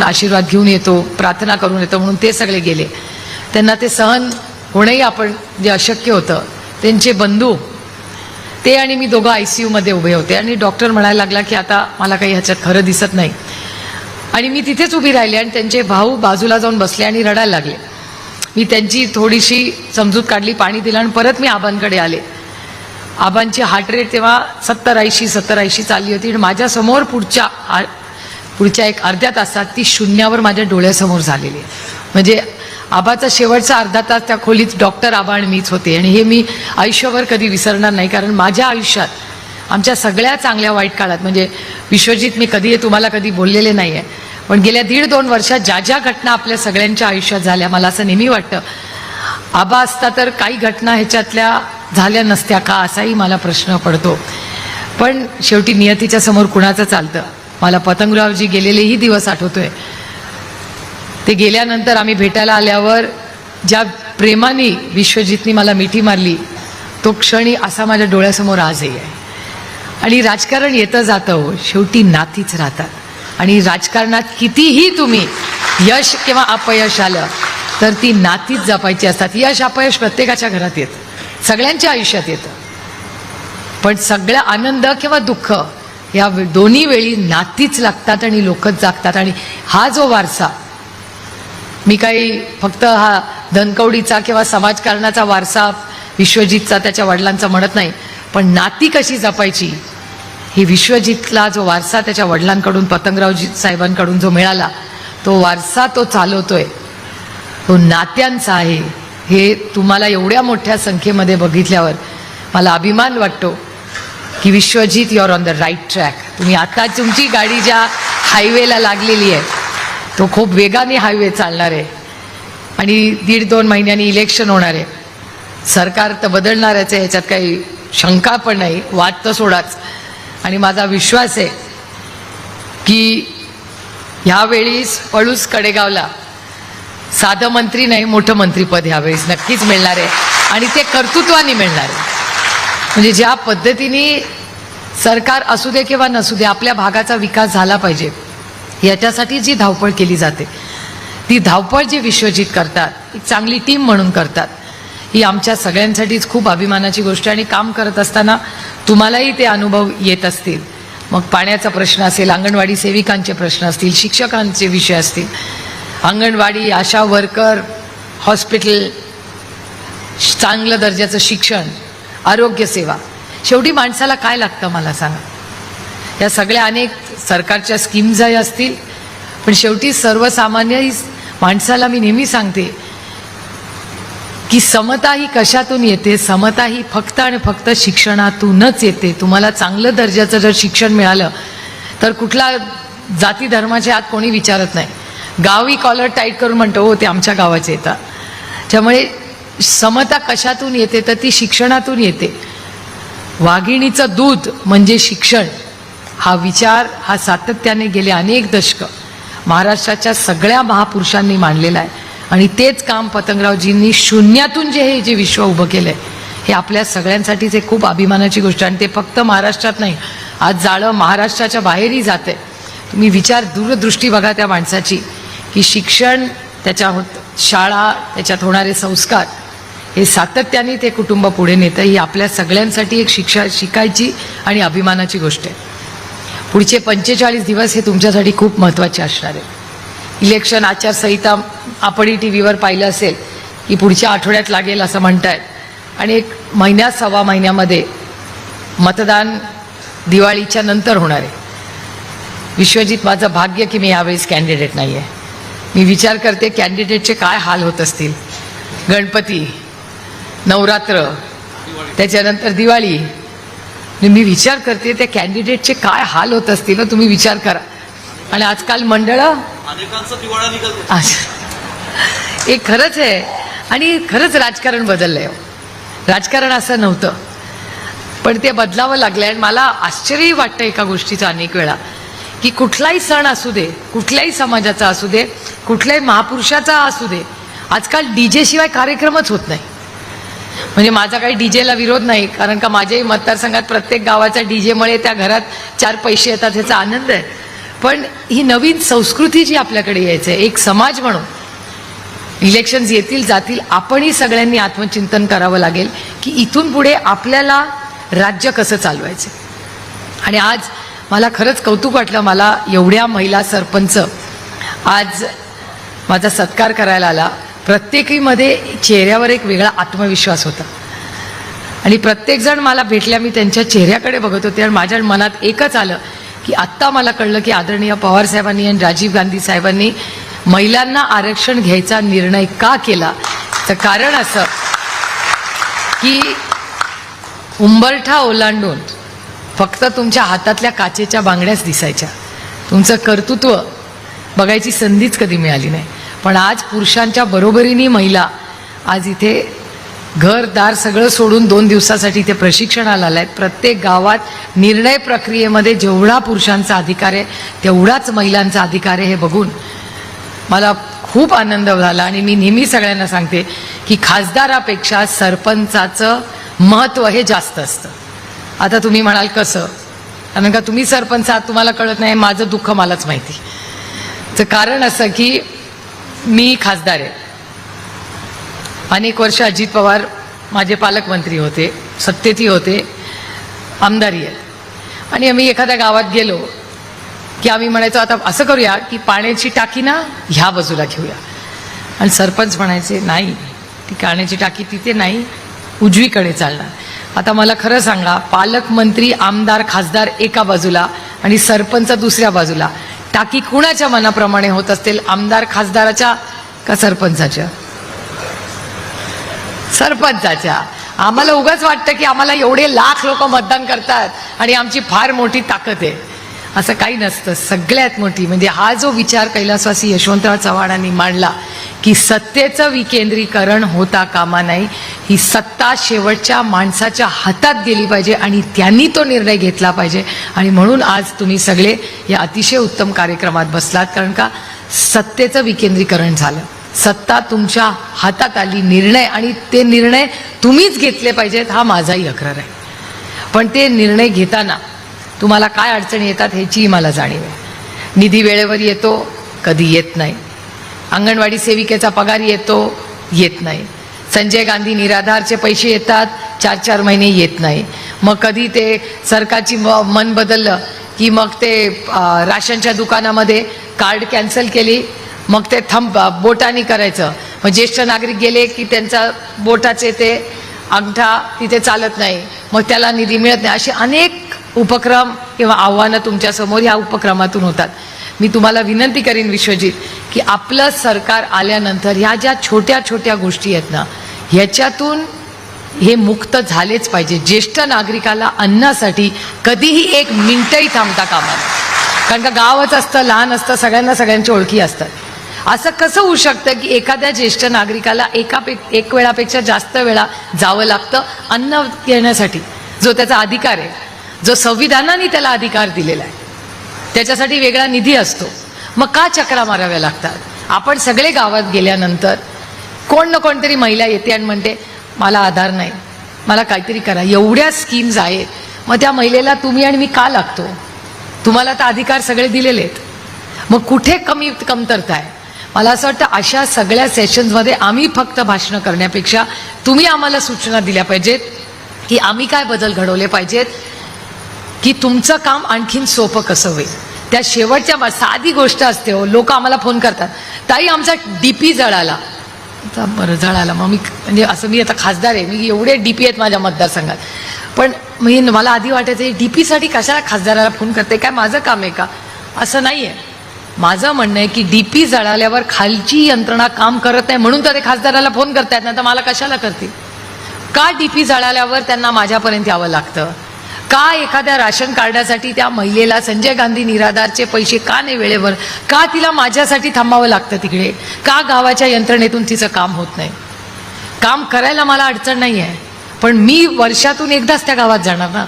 आशीर्वाद घेऊन येतो, प्रार्थना करून येतो म्हणून ते सगळे गेले. त्यांना ते सहन होणंही आपण जे अशक्य होतं. त्यांचे बंधू ते आणि मी दोघं ICU मध्ये उभे होते आणि डॉक्टर म्हणायला लागला की आता मला काही ह्याच्यात खरं दिसत नाही. आणि मी तिथेच उभी राहिली आणि त्यांचे भाऊ बाजूला जाऊन बसले आणि रडायला लागले. मी त्यांची थोडीशी समजूत काढली, पाणी दिलं आणि परत मी आबांकडे आले. आबांची हार्ट रेट तेव्हा 70-80 चालली होती आणि माझ्यासमोर पुढच्या एक अर्ध्या तासात ती शून्यावर माझ्या डोळ्यासमोर झालेली. म्हणजे आबाचा शेवटचा अर्धा तास त्या खोलीत डॉक्टर आबा आणि मीच होते आणि हे मी आयुष्यभर कधी विसरणार नाही. कारण माझ्या आयुष्यात आमच्या सगळ्या चांगल्या वाईट काळात, म्हणजे विश्वजित मी कधी तुम्हाला कधी बोललेले नाही आहे, पण गेल्या 1.5-2 वर्षात ज्या ज्या घटना आपल्या सगळ्यांच्या आयुष्यात झाल्या, मला असं नेहमी वाटतं आबा असता तर काही घटना ह्याच्यातल्या झाल्या नसत्या का, असाही मला प्रश्न पडतो. पण शेवटी नियतीच्या समोर कुणाचं चालतं. मला पतंगरावजी गेलेलेही दिवस आठवतोय. ते गेल्यानंतर आम्ही भेटायला आल्यावर ज्या प्रेमाने विश्वजितनी मला मिठी मारली, तो क्षणी असा माझ्या डोळ्यासमोर आजही आहे. आणि राजकारण येतं जातं हो, शेवटी नातीच राहतात. आणि राजकारणात कितीही तुम्ही यश किंवा अपयश आलं तर ती नातीच जपायची असतात. यश अपयश प्रत्येकाच्या घरात येतं, सगळ्यांच्या आयुष्यात येतं, पण सगळं आनंद किंवा दुःख या दोन्ही वेळी नातीच लागतात आणि लोकच जागतात. आणि हा जो वारसा, मी काही फक्त हा धनकवडीचा किंवा समाजकारणाचा वारसा विश्वजितचा त्याच्या वडिलांचा म्हणत नाही, पण नाती कशी जपायची ही विश्वजितला जो वारसा त्याच्या वडिलांकडून पतंगरावजी साहेबांकडून जो मिळाला, तो वारसा तो चालवतोय, तो नात्यांचा आहे. हे तुम्हाला एवढ्या मोठ्या संख्येमध्ये बघितल्यावर मला अभिमान वाटतो की Vishwajit you are on the right track. तुम्ही आता तुमची गाडी ज्या हायवेला लागलेली आहे तो खूप वेगाने हायवे चालणार आहे आणि 1.5-2 महिन्यांनी इलेक्शन होणार आहे. सरकार तर बदलणारच आहे, ह्याच्यात काही शंका पण नाही, वाद तर सोडाच. आणि माझा विश्वास आहे की ह्यावेळी पळूस कडेगावला साधं मंत्री नाही, मोठं मंत्रीपद ह्यावेळेस नक्कीच मिळणार आहे आणि ते कर्तृत्वाने मिळणार आहे. म्हणजे ज्या पद्धतीने सरकार असू दे किंवा नसू दे, आपल्या भागाचा विकास झाला पाहिजे याच्यासाठी जी धावपळ केली जाते, ती धावपळ जी विश्वजित करतात, एक चांगली टीम म्हणून करतात, ही आमच्या सगळ्यांसाठीच खूप अभिमानाची गोष्ट आहे. आणि काम करत असताना तुम्हालाही ते अनुभव येत असतील. मग पाण्याचा प्रश्न असेल, अंगणवाडी सेविकांचे प्रश्न असतील, शिक्षकांचे विषय असतील, अंगणवाडी, आशा वर्कर, हॉस्पिटल, चांगलं दर्जाचं शिक्षण, आरोग्य सेवा. शेवटी माणसाला काय लागतं मला सांगा. या सगळ्या अनेक सरकारच्या स्कीम्सही असतील, पण शेवटी सर्वसामान्य माणसाला मी नेहमी सांगते की समता ही कशातून येते. समता ही फक्त आणि फक्त शिक्षणातूनच येते. तुम्हाला चांगलं दर्जाचं जर शिक्षण मिळालं तर कुठला जाती धर्माच्या आत कोणी विचारत नाही. गावी कॉलर टाईट करून म्हणतो हो ते आमच्या गावाचे येतात. त्यामुळे समता कशातून येते तर ती शिक्षणातून येते. वाघिणीचं दूध म्हणजे शिक्षण, हा विचार हा सातत्याने गेले अनेक दशकं महाराष्ट्राच्या सगळ्या महापुरुषांनी मांडलेला आहे. आणि तेच काम पतंगरावजींनी शून्यातून जे विश्व उभं केलंय, हे आपल्या सगळ्यांसाठीच एक खूप अभिमानाची गोष्ट आहे. आणि ते फक्त महाराष्ट्रात नाही, आज जाळं महाराष्ट्राच्या बाहेरही जाते. तुम्ही विचार दूरदृष्टी बघा त्या माणसाची, की शिक्षण, त्याच्या शाळा, त्याच्यात होणारे संस्कार, हे सातत्याने ते कुटुंब पुढे नेतं. ही आपल्या सगळ्यांसाठी एक शिकायची आणि अभिमानाची गोष्ट आहे. पुढचे 45 दिवस हे तुमच्यासाठी खूप महत्त्वाचे असणार आहे. इलेक्शन आचारसंहिता आपणही TV वर पाहिलं असेल की पुढच्या आठवड्यात लागेल असं म्हणतायत आणि एक महिन्यात 1.25 महिन्यामध्ये मतदान दिवाळीच्या नंतर होणार आहे. विश्वजित, माझं भाग्य की मी यावेळेस कॅन्डिडेट नाही आहे. मी विचार करते कॅन्डिडेटचे काय हाल होत असतील. गणपती, नवरात्र, त्याच्यानंतर दिवाळी, मी विचार करते त्या कॅन्डिडेटचे काय हाल होत असतील. तुम्ही विचार करा. आणि आजकाल मंडळं एक खरंच आहे. आणि खरंच राजकारण बदललंय. राजकारण असं नव्हतं पण ते बदलावं लागलंय. आणि मला आश्चर्यही वाटतं एका गोष्टीचं अनेक वेळा, की कुठलाही सण असू दे, कुठल्याही समाजाचा असू दे, कुठल्याही महापुरुषाचा असू दे, आजकाल DJ शिवाय कार्यक्रमच होत नाही. म्हणजे माझा काही डीजेला विरोध नाही, कारण का माझ्याही मतदारसंघात प्रत्येक गावाच्या डीजेमुळे त्या घरात 4 पैसे येतात, ह्याचा आनंद आहे. पण ही नवीन संस्कृती जी आपल्याकडे यायची आहे, एक समाज म्हणून इलेक्शन्स येतील जातील, आपणही सगळ्यांनी आत्मचिंतन करावं लागेल की इथून पुढे आपल्याला राज्य कसं चालवायचं. आणि आज मला खरंच कौतुक वाटलं, मला एवढ्या महिला सरपंच आज माझा सत्कार करायला आला. प्रत्येकीमध्ये चेहऱ्यावर एक वेगळा आत्मविश्वास होता आणि प्रत्येकजण मला भेटल्या, मी त्यांच्या चेहऱ्याकडे बघत होते आणि माझ्या मनात एकच आलं की आत्ता मला कळलं की आदरणीय पवार साहेबांनी आणि राजीव गांधी साहेबांनी महिलांना आरक्षण घ्यायचा निर्णय का केला. तर कारण असं की उंबरठा ओलांडून फक्त तुमच्या हातातल्या काचेच्या बांगड्याच दिसायच्या, तुमचं कर्तृत्व बघायची संधीच कधी मिळाली नाही. पण आज पुरुषांच्या बरोबरीने महिला आज इथे घरदार सगळं सोडून 2 दिवसासाठी इथे प्रशिक्षणाला आल्या आहेत. प्रत्येक गावात निर्णय प्रक्रियेमध्ये जेवढा पुरुषांचा अधिकार आहे तेवढाच महिलांचा अधिकार आहे हे बघून मला खूप आनंद झाला. आणि मी नेहमी सगळ्यांना सांगते की खासदारापेक्षा सरपंचाचं महत्त्व हे जास्त असतं. आता तुम्ही म्हणाल कसं, कारण का तुम्ही सरपंच आहात, तुम्हाला कळत नाही, माझं दुःख मलाच माहिती. तर कारण असं की मी खासदार आहे, अनेक वर्ष अजित पवार माझे पालकमंत्री होते, सत्तेतही होते, आमदारी आहे. आणि आम्ही एखाद्या गावात गेलो की आम्ही म्हणायचो आता असं करूया की पाण्याची टाकी ना ह्या बाजूला घेऊया, आणि सरपंच म्हणायचे नाही, ती पाण्याची टाकी तिथे नाही, उजवीकडे चालणार. आता मला खरं सांगा, पालकमंत्री आमदार खासदार एका बाजूला आणि सरपंच दुसऱ्या बाजूला, टाकी कुणाच्या मनाप्रमाणे होत असतील, आमदार खासदाराच्या का सरपंचाच्या? सरपंचाच्या. आम्हाला उगाच वाटतं की आम्हाला एवढे लाख लोक मतदान करतात आणि आमची फार मोठी ताकद आहे, असं काही नसतं. सगळ्यात मोठी म्हणजे हा जो विचार कैलासवासी यशवंतराव चव्हाणांनी मांडला की सत्तेचं विकेंद्रीकरण होता कामा नाही, ही सत्ता शेवटच्या माणसाच्या हातात गेली पाहिजे आणि त्यांनी तो निर्णय घेतला पाहिजे. आणि म्हणून आज तुम्ही सगळे या अतिशय उत्तम कार्यक्रमात बसलात, कारण का सत्तेचं विकेंद्रीकरण झालं, सत्ता तुमच्या हातात आली, निर्णय, आणि ते निर्णय तुम्हीच घेतले पाहिजेत, हा माझाही अग्रह आहे. पण ते निर्णय घेताना तुम्हाला काय अडचणी येतात ह्याचीही मला जाणीव आहे. निधी वेळेवर येतो, कधी येत नाही. अंगणवाडी सेविकेचा पगार येतो, येत नाही. संजय गांधी निराधारचे पैसे येतात, 4-4 महिने येत नाही. मग कधी ते सरकारची मन बदललं की मग ते राशनच्या दुकानामध्ये कार्ड कॅन्सल केली, मग ते बोटानी करायचं. मग ज्येष्ठ नागरिक गेले की त्यांचा बोटाचे ते अंगठा तिथे चालत नाही, मग त्याला निधी मिळत नाही. असे अनेक उपक्रम किंवा आव्हानं तुमच्यासमोर या उपक्रमातून होतात. मी तुम्हाला विनंती करीन विश्वजित की आपलं सरकार आल्यानंतर ह्या ज्या छोट्या छोट्या गोष्टी आहेत ना, ह्याच्यातून हे मुक्त झालेच पाहिजे. ज्येष्ठ नागरिकाला अन्नासाठी कधीही 1 मिनिटही थांबता कामा नये, कारण का गावच असतं, लहान असतं, सगळ्यांना सगळ्यांच्या ओळखी असतात. असं कसं होऊ शकतं की एखाद्या ज्येष्ठ नागरिकाला एक वेळापेक्षा जास्त वेळा जावं लागतं अन्न घेण्यासाठी, जो त्याचा अधिकार आहे, जो संविधानाने त्याला अधिकार दिलेला आहे, त्याच्यासाठी वेगळा निधी असतो. मग का चक्रा माराव्या लागतात? आपण सगळे गावात गेल्यानंतर कोण ना कोणतरी महिला येते आणि म्हणते मला आधार नाही, मला काहीतरी करा. एवढ्या स्कीम्स आहेत, मग त्या महिलेला तुम्ही आणि मी का लागतो? तुम्हाला तर अधिकार सगळे दिलेले आहेत, मग कुठे कमतरता आहे? मला असं वाटतं अशा सगळ्या सेशन्समध्ये आम्ही फक्त भाषणं करण्यापेक्षा तुम्ही आम्हाला सूचना दिल्या पाहिजेत की आम्ही काय बदल घडवले पाहिजेत की तुमचं काम आणखीन सोपं कसं होईल. त्या शेवटच्या साधी गोष्ट असते हो, लोक आम्हाला फोन करतात, ताई आमचा DP जळाला. बरं जळाला, मग मी म्हणजे असं, मी आता खासदार आहे, मी एवढे DP आहेत माझ्या मतदारसंघात, पण मला आधी वाटायचं DP साठी कशाला खासदाराला फोन करते, काय माझं काम आहे का? असं नाही आहे. माझं म्हणणं आहे की DP जळाल्यावर खालची यंत्रणा काम करत नाही म्हणून तर ते खासदाराला फोन करतायत, ना तर मला कशाला करतील? का DP जळाल्यावर त्यांना माझ्यापर्यंत यावं लागतं? का एखाद्या राशन कार्डासाठी त्या महिलेला संजय गांधी निराधारचे पैसे का नाही वेळेवर? का तिला माझ्यासाठी थांबावं लागतं तिकडे? का गावाच्या यंत्रणेतून तिचं काम होत नाही? काम करायला मला अडचण नाही आहे, पण मी वर्षातून एकदाच त्या गावात जाणार ना.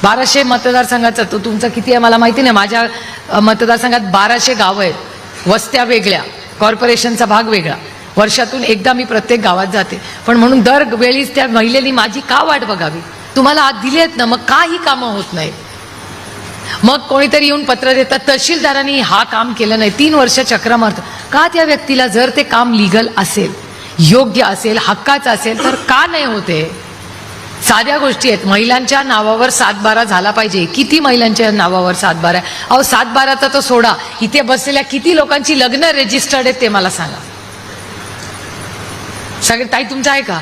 1200 मतदारसंघाचं, तो तुमचं किती आहे मला माहिती नाही, माझ्या मतदारसंघात 1200 गावं आहेत, वस्त्या वेगळ्या, कॉर्पोरेशनचा भाग वेगळा. वर्षातून एकदा मी प्रत्येक गावात जाते, पण म्हणून दरवेळीच त्या महिलेनी माझी का वाट बघावी? तुम्हाला आज दिलेत ना, मग का ही कामं होत नाही? मग कोणीतरी येऊन पत्र देतात तहसीलदारांनी हा काम केलं नाही, 3 वर्ष चक्रा मारतात. का त्या व्यक्तीला जर ते काम लिगल असेल, योग्य असेल, हक्काचं असेल तर का नाही होते? साध्या गोष्टी आहेत. महिलांच्या नावावर 7/12 झाला पाहिजे. किती महिलांच्या नावावर 7/12? अहो 7/12चा तो सोडा, इथे बसलेल्या किती लोकांची लग्न रजिस्टर्ड आहेत ते मला सांगा. सगळे ताई तुमचं आहे का?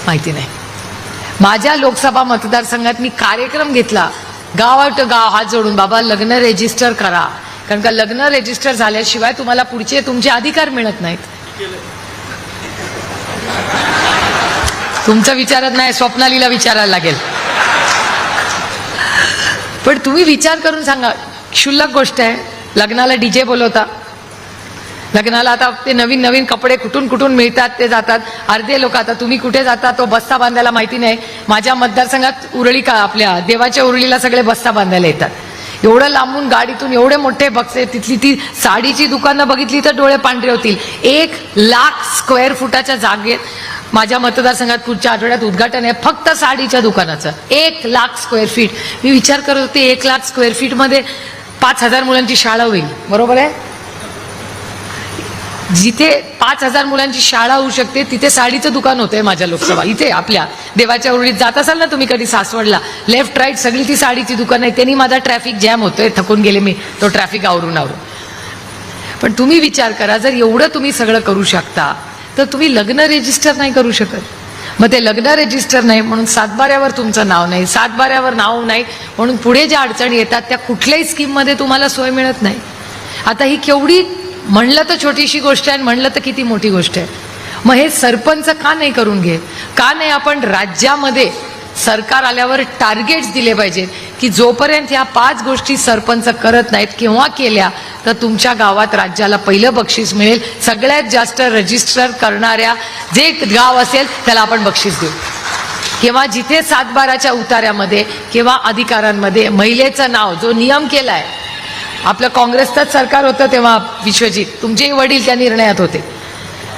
माहिती नाही. माझ्या लोकसभा मतदारसंघात मी कार्यक्रम घेतला, गावात गाव हात जोडून, बाबा लग्न रजिस्टर करा, कारण का लग्न रजिस्टर झाल्याशिवाय तुम्हाला पुढचे तुमचे अधिकार मिळत नाहीत. तुमचं विचारत नाही, स्वप्नालीला विचारायला लागेल. पण तुम्ही विचार करून सांगा, क्षुल्लक गोष्ट आहे. लग्नाला डीजे बोलवता, लग्नाला आता ते नवीन नवीन कपडे कुठून कुठून मिळतात ते जातात. अर्धे लोक, आता तुम्ही कुठे जाता तो बस्ता बांधायला माहिती नाही. माझ्या मतदारसंघात उरळी का आपल्या देवाच्या उरळीला सगळे बस्ता बांधायला येतात. एवढं लांबून गाडीतून एवढे मोठे बक्से, तिथली ती साडीची दुकानं बघितली तर डोळे पांढरे होतील. 1,00,000 स्क्वेअर फुटाच्या जागेत माझ्या मतदारसंघात पुढच्या आठवड्यात उद्घाटन आहे फक्त साडीच्या दुकानाचं. 1,00,000 स्क्वेअर फीट. मी विचार करत होते 1,00,000 स्क्वेअर फीट मध्ये 5,000 मुलांची शाळा होईल. बरोबर आहे? जिथे 5,000 मुलांची शाळा होऊ शकते तिथे साडीचं दुकान होतंय माझ्या लोकसभा. इथे आपल्या देवाच्या उरळीत जात असाल ना तुम्ही कधी सासवडला, लेफ्ट राईट सगळी ती साडीची दुकान आहे. त्यांनी माझा ट्रॅफिक जॅम होतोय, थकून गेले मी तो ट्रॅफिक आवरून. पण तुम्ही विचार करा, जर एवढं तुम्ही सगळं करू शकता तर तुम्ही लग्न रजिस्टर नाही करू शकत. मग ते लग्न रजिस्टर नाही म्हणून 7/12वर तुमचं नाव नाही, 7/12वर नाव नाही म्हणून पुढे ज्या अडचणी येतात त्या कुठल्याही स्कीममध्ये तुम्हाला सोय मिळत नाही. आता ही केवढी म्हणलं तर छोटीशी गोष्ट आहे, म्हणलं तर किती मोठी गोष्ट आहे. मग हे सरपंच का नाही करून घेत? का नाही आपण राज्यामध्ये सरकार आल्यावर टार्गेट्स दिले पाहिजेत की जोपर्यंत ह्या 5 गोष्टी सरपंच करत नाहीत किंवा केल्या तर तुमच्या गावात राज्याला पहिलं बक्षीस मिळेल. सगळ्यात जास्त रजिस्टर करणाऱ्या जे गाव असेल त्याला आपण बक्षीस देऊ. किंवा जिथे 7/12च्या उतार्यामध्ये किंवा अधिकारांमध्ये महिलेचं नाव, जो नियम केलाय, आपलं काँग्रेसचंच सरकार होतं तेव्हा, विश्वजित तुमचेही वडील त्या निर्णयात होते,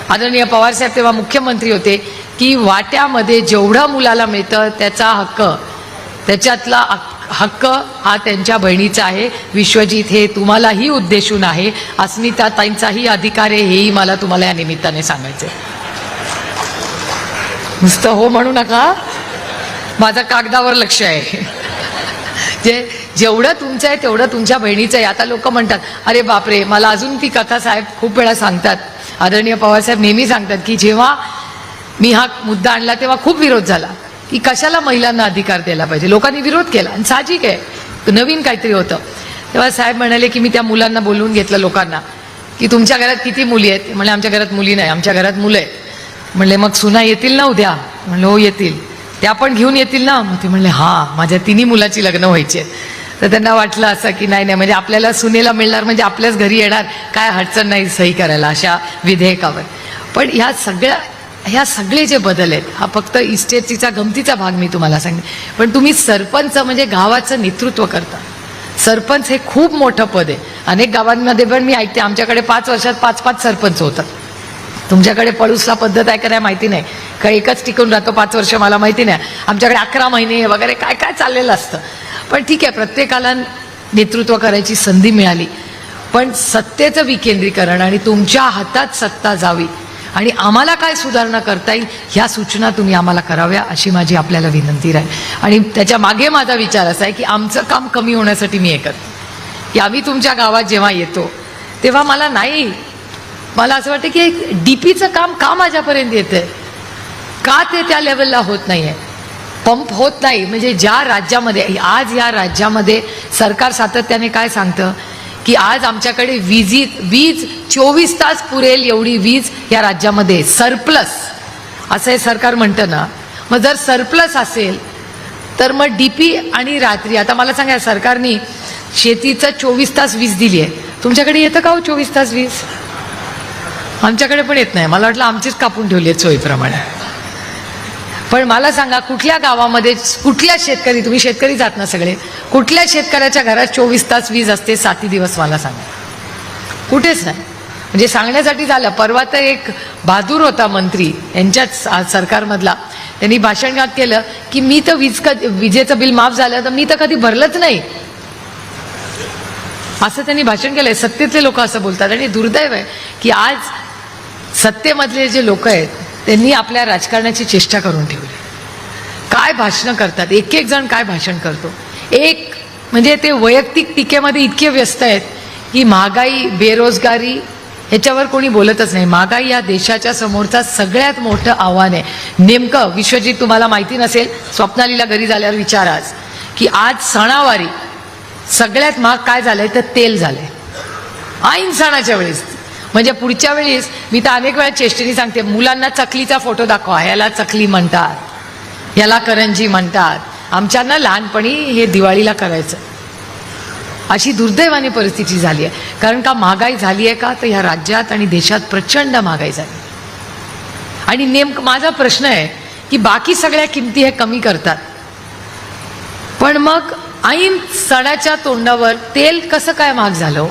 आदरणीय पवारसाहेब तेव्हा मुख्यमंत्री होते, की वाट्यामध्ये जेवढं मुलाला मिळतं त्याचा हक्क, त्याच्यातला हक्क हा त्यांच्या बहिणीचा आहे. विश्वजित हे तुम्हालाही उद्देशून आहे, अस्मिता ताईंचाही अधिकार आहे, हेही मला तुम्हाला या निमित्ताने सांगायचं. नुसतं हो म्हणू नका, माझं कागदावर लक्ष आहे. जेवढं तुमचं आहे तेवढं तुमच्या बहिणीचं आहे. आता लोक म्हणतात अरे बापरे, मला अजून ती कथा साहेब खूप वेळा सांगतात, आदरणीय पवारसाहेब नेहमी सांगतात की जेव्हा मी हा मुद्दा आणला तेव्हा खूप विरोध झाला की कशाला महिलांना अधिकार द्यायला पाहिजे. लोकांनी विरोध केला आणि साहजिक आहे, नवीन काहीतरी होतं. तेव्हा साहेब म्हणाले की मी त्या मुलांना बोलवून घेतलं लोकांना की तुमच्या घरात किती मुली आहेत? म्हणले आमच्या घरात मुली नाही, आमच्या घरात मुलं आहेत. म्हणले मग सुना येतील ना उद्या? म्हणलं हो येतील. त्या पण घेऊन येतील ना? मग ते म्हणले हां, माझ्या 3 मुलाची लग्न व्हायची आहेत. तर त्यांना वाटलं असं की नाही नाही, म्हणजे आपल्याला सुनेला मिळणार म्हणजे आपल्याच घरी येणार, काय अडचण नाही सही करायला अशा विधेयकावर. पण ह्या सगळे जे बदल आहेत, हा फक्त इस्टेटचा गमतीचा भाग मी तुम्हाला सांगते. पण तुम्ही सरपंच म्हणजे गावाचं नेतृत्व करता. सरपंच हे खूप मोठं पद आहे. अनेक गावांमध्ये पण मी ऐकते आमच्याकडे 5 वर्षात 5-5 सरपंच होतात. तुमच्याकडे पळूसला पद्धत आहे का नाही माहिती नाही, का एकच टिकून राहतो 5 वर्ष मला माहिती नाही. आमच्याकडे 11 महिने वगैरे काय काय चाललेलं असतं. पण ठीक आहे, प्रत्येकाला नेतृत्व करायची संधी मिळाली, पण सत्तेचं विकेंद्रीकरण आणि तुमच्या हातात सत्ता जावी आणि आम्हाला काय सुधारणा करता येईल ह्या सूचना तुम्ही आम्हाला कराव्या अशी माझी आपल्याला विनंती राहील. आणि त्याच्या मागे माझा विचार असा आहे की आमचं काम कमी होण्यासाठी मी एकत की आम्ही तुमच्या गावात जेव्हा येतो तेव्हा मला असं वाटतं की डीपीचं काम का माझ्यापर्यंत येतंय, का ते त्या लेवलला होत नाहीये, पंप होत नाही. म्हणजे ज्या राज्यामध्ये आज, या राज्यामध्ये सरकार सातत्याने काय सांगतं की आज आमच्याकडे वीज 24 तास पुरेल एवढी वीज या राज्यामध्ये सरप्लस, असं हे सरकार म्हणतं ना. मग जर सरप्लस असेल तर मग डीपी आणि रात्री, आता मला सांगा सरकारने शेतीचं 24 तास वीज दिली आहे, तुमच्याकडे येतं का हो 24 तास वीज? आमच्याकडे पण येत नाही. मला वाटलं आमचीच कापून ठेवली आहेत सोयीप्रमाणे. पण मला सांगा कुठल्या गावामध्ये, कुठल्या शेतकरी, तुम्ही शेतकरी जात ना सगळे, कुठल्या शेतकऱ्याच्या घरात 24 तास वीज असते 7 दिवस? मला सांगा, कुठेच नाही. म्हणजे सांगण्यासाठी झालं. परवा तर एक बहादूर होता मंत्री यांच्याच सरकारमधला, त्यांनी भाषणात केलं की मी तर विजेचं बिल माफ झालं तर मी तर कधी भरलंच नाही, असं त्यांनी भाषण केलंय. सत्तेतले लोक असं बोलतात. आणि दुर्दैव आहे की आज सत्तेमधले जे लोक आहेत त्यांनी आपल्या राजकारणाची चेष्टा करून ठेवली. काय भाषणं करतात, एक एक जण काय भाषण करतो. एक म्हणजे ते वैयक्तिक टीकेमध्ये इतके व्यस्त आहेत की महागाई, बेरोजगारी ह्याच्यावर कोणी बोलतच नाही. महागाई या देशाच्या समोरचा सगळ्यात मोठं आव्हान आहे. नेमकं विश्वजित, तुम्हाला माहिती नसेल, स्वप्नालीला घरी झाल्यावर विचार आज की आज सणावारी सगळ्यात महाग काय झालंय तर तेल झालंय. ऐन सणाच्या वेळेस. म्हणजे पुढच्या वेळेस मी तर अनेक वेळा चेष्टेने सांगते, मुलांना चकलीचा फोटो दाखवा, याला चकली म्हणतात, याला करंजी म्हणतात. आमच्यांना लहानपणी हे दिवाळीला करायचं. अशी दुर्दैवाने परिस्थिती झाली आहे. कारण का महागाई झाली आहे का तर ह्या राज्यात आणि देशात प्रचंड महागाई झाली. आणि नेमकं माझा प्रश्न आहे की बाकी सगळ्या किमती हे कमी करतात, पण मग ऐन सणाच्या तोंडावर तेल कसं काय महाग झालं.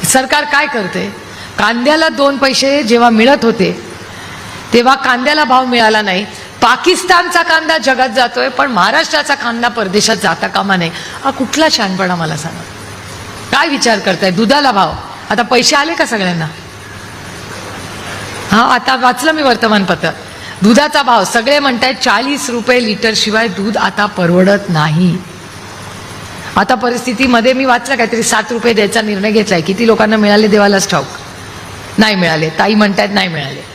सरकार काय करते. कांद्याला 2 पैसे जेव्हा मिळत होते तेव्हा कांद्याला भाव मिळाला नाही. पाकिस्तानचा कांदा जगात जातोय पण महाराष्ट्राचा कांदा परदेशात जाता कामा नाही. हा कुठला शहाणपणा मला सांगा. काय विचार करताय. दुधाला भाव, आता पैसे आले का सगळ्यांना. हा आता वाचलं मी वर्तमानपत्र, दुधाचा भाव सगळे म्हणतायत 40 रुपये लिटर शिवाय दूध आता परवडत नाही. आता परिस्थितीमध्ये मी वाचलं काहीतरी 7 रुपये द्यायचा निर्णय घेतलाय. किती लोकांना मिळाले देवालाच ठाऊक. नाही मिळाले. ताई म्हणतायत नाही मिळाले.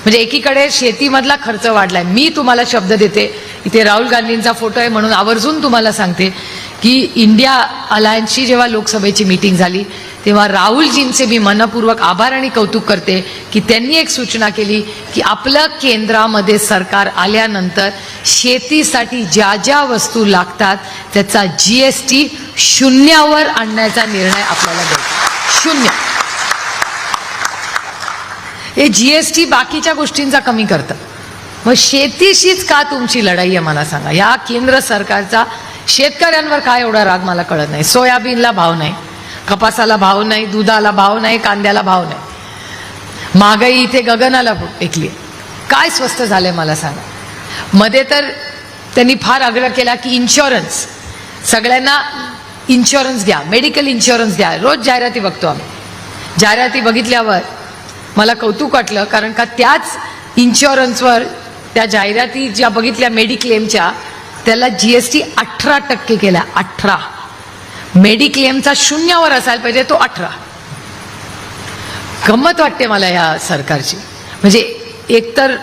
म्हणजे एकीकडे शेतीमधला खर्च वाढलाय. मी तुम्हाला शब्द देते, इथे राहुल गांधींचा फोटो आहे म्हणून आवर्जून तुम्हाला सांगते की इंडिया अलायन्सची जेव्हा लोकसभेची मीटिंग झाली तेव्हा राहुलजींचे मी मनपूर्वक आभार आणि कौतुक करते की त्यांनी एक सूचना केली की आपलं केंद्रामध्ये सरकार आल्यानंतर शेतीसाठी ज्या ज्या वस्तू लागतात त्याचा GST 0वर आणण्याचा निर्णय आपल्याला घ्यायचा. 0. हे GST बाकीच्या गोष्टींचा कमी करतं. मग शेतीशीच का तुमची लढाई आहे मला सांगा. या केंद्र सरकारचा शेतकऱ्यांवर काय एवढा राग मला कळत नाही. सोयाबीनला भाव नाही, कपासाला भाव नाही, दुधाला भाव नाही, कांद्याला भाव नाही. महागाई इथे गगनाला टेकली. काय स्वस्त झालंय मला सांगा. मध्ये तर त्यांनी फार आग्रह केला की इन्शुरन्स, सगळ्यांना इन्शुरन्स द्या, मेडिकल इन्शुरन्स द्या. रोज जाहिराती बघतो आम्ही. जाहिराती बघितल्यावर मला कौतुक वाटलं कारण का त्याच इन्शुरन्सवर त्या जाहिराती ज्या बघितल्या मेडिक्लेमच्या त्याला GST 18% केला. 18. मेडिक्लेमचा 0वर असायला पाहिजे, तो 18. गंमत वाटते मला या सरकारची. म्हणजे एकतर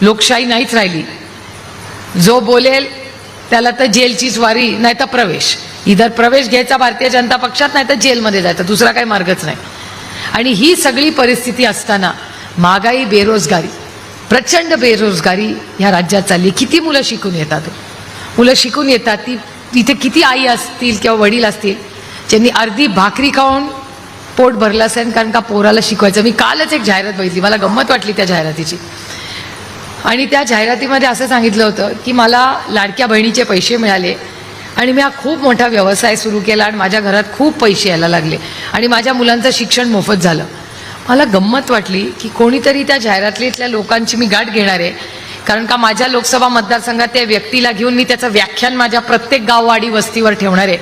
लोकशाही नाहीच राहिली. जो बोलेल त्याला तर जेलचीच वारी, नाही तर प्रवेश. इधर प्रवेश घ्यायचा भारतीय जनता पक्षात, नाही तर जेलमध्ये जायचं. दुसरा काही मार्गच नाही. आणि ही सगळी परिस्थिती असताना महागाई, बेरोजगारी, प्रचंड बेरोजगारी ह्या राज्यात चालली. किती मुलं शिकून येतात. मुलं शिकून येतात ती तिथे किती आई असतील किंवा वडील असतील ज्यांनी अर्धी भाकरी खाऊन पोट भरलं असेल कारण का पोराला शिकवायचं. मी कालच एक जाहिरात बघितली, मला गंमत वाटली त्या जाहिरातीची. आणि त्या जाहिरातीमध्ये असं सांगितलं होतं की मला लाडक्या बहिणीचे पैसे मिळाले आणि मी हा खूप मोठा व्यवसाय सुरू केला आणि माझ्या घरात खूप पैसे यायला लागले आणि माझ्या मुलांचं शिक्षण मोफत झालं. मला गंमत वाटली की कोणीतरी त्या जाहिरातीतल्या लोकांची मी गाठ घेणार आहे. कारण का माझ्या लोकसभा मतदारसंघात त्या व्यक्तीला घेऊन मी त्याचं व्याख्यान माझ्या प्रत्येक गाववाडी वस्तीवर ठेवणार आहे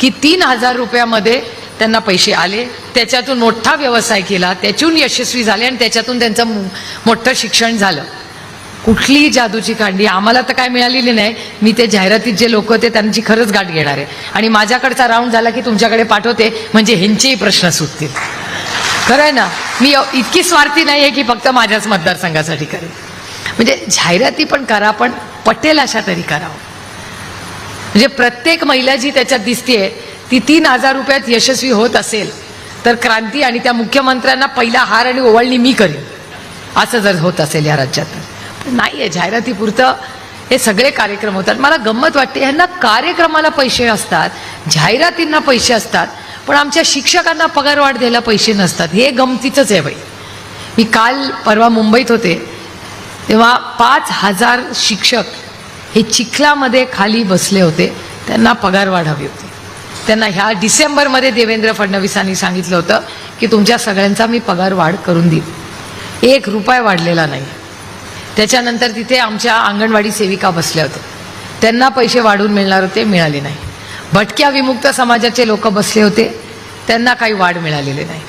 की 3,000 रुपयामध्ये त्यांना पैसे आले, त्याच्यातून मोठा व्यवसाय केला, त्याच्यातून यशस्वी झाले आणि त्याच्यातून त्यांचं मोठं शिक्षण झालं. कुठलीही जादूची कांडी आम्हाला तर काय मिळालेली नाही. मी ते जाहिरातीत जे लोक होते त्यांची खरंच गाठ घेणार आहे आणि माझ्याकडचा राऊंड झाला की तुमच्याकडे पाठवते म्हणजे ह्यांचेही प्रश्न सुटतील. खरं आहे ना. मी इतकी स्वार्थी नाही आहे की फक्त माझ्याच मतदारसंघासाठी करेन. म्हणजे जाहिराती पण करा, पण पटेल अशा तरी करावं. म्हणजे प्रत्येक महिला जी त्याच्यात दिसतेय ती 3,000 रुपयात यशस्वी होत असेल तर क्रांती आणि त्या मुख्यमंत्र्यांना पहिला हार आणि ओवाळणी मी करीन, असं जर होत असेल या राज्यात. नाही आहे. जाहिरातीपुरतं हे सगळे कार्यक्रम होतात. मला गंमत वाटते, ह्यांना कार्यक्रमाला पैसे असतात, जाहिरातींना पैसे असतात, पण आमच्या शिक्षकांना पगारवाढ द्यायला पैसे नसतात. हे गमतीचंच आहे बाई. मी काल परवा मुंबईत होते तेव्हा 5,000 शिक्षक हे चिखलामध्ये खाली बसले होते. त्यांना पगारवाढ हवी होती. त्यांना ह्या डिसेंबरमध्ये देवेंद्र फडणवीसांनी सांगितलं होतं की तुमच्या सगळ्यांचा मी पगार वाढ करून देईन. 1 रुपया वाढलेला नाही. त्याच्यानंतर तिथे आमच्या अंगणवाडी सेविका बसल्या होत्या, त्यांना पैसे वाढून मिळणार होते, मिळाले नाही. भटक्या विमुक्त समाजाचे लोक बसले होते, त्यांना काही वाढ मिळालेले नाही.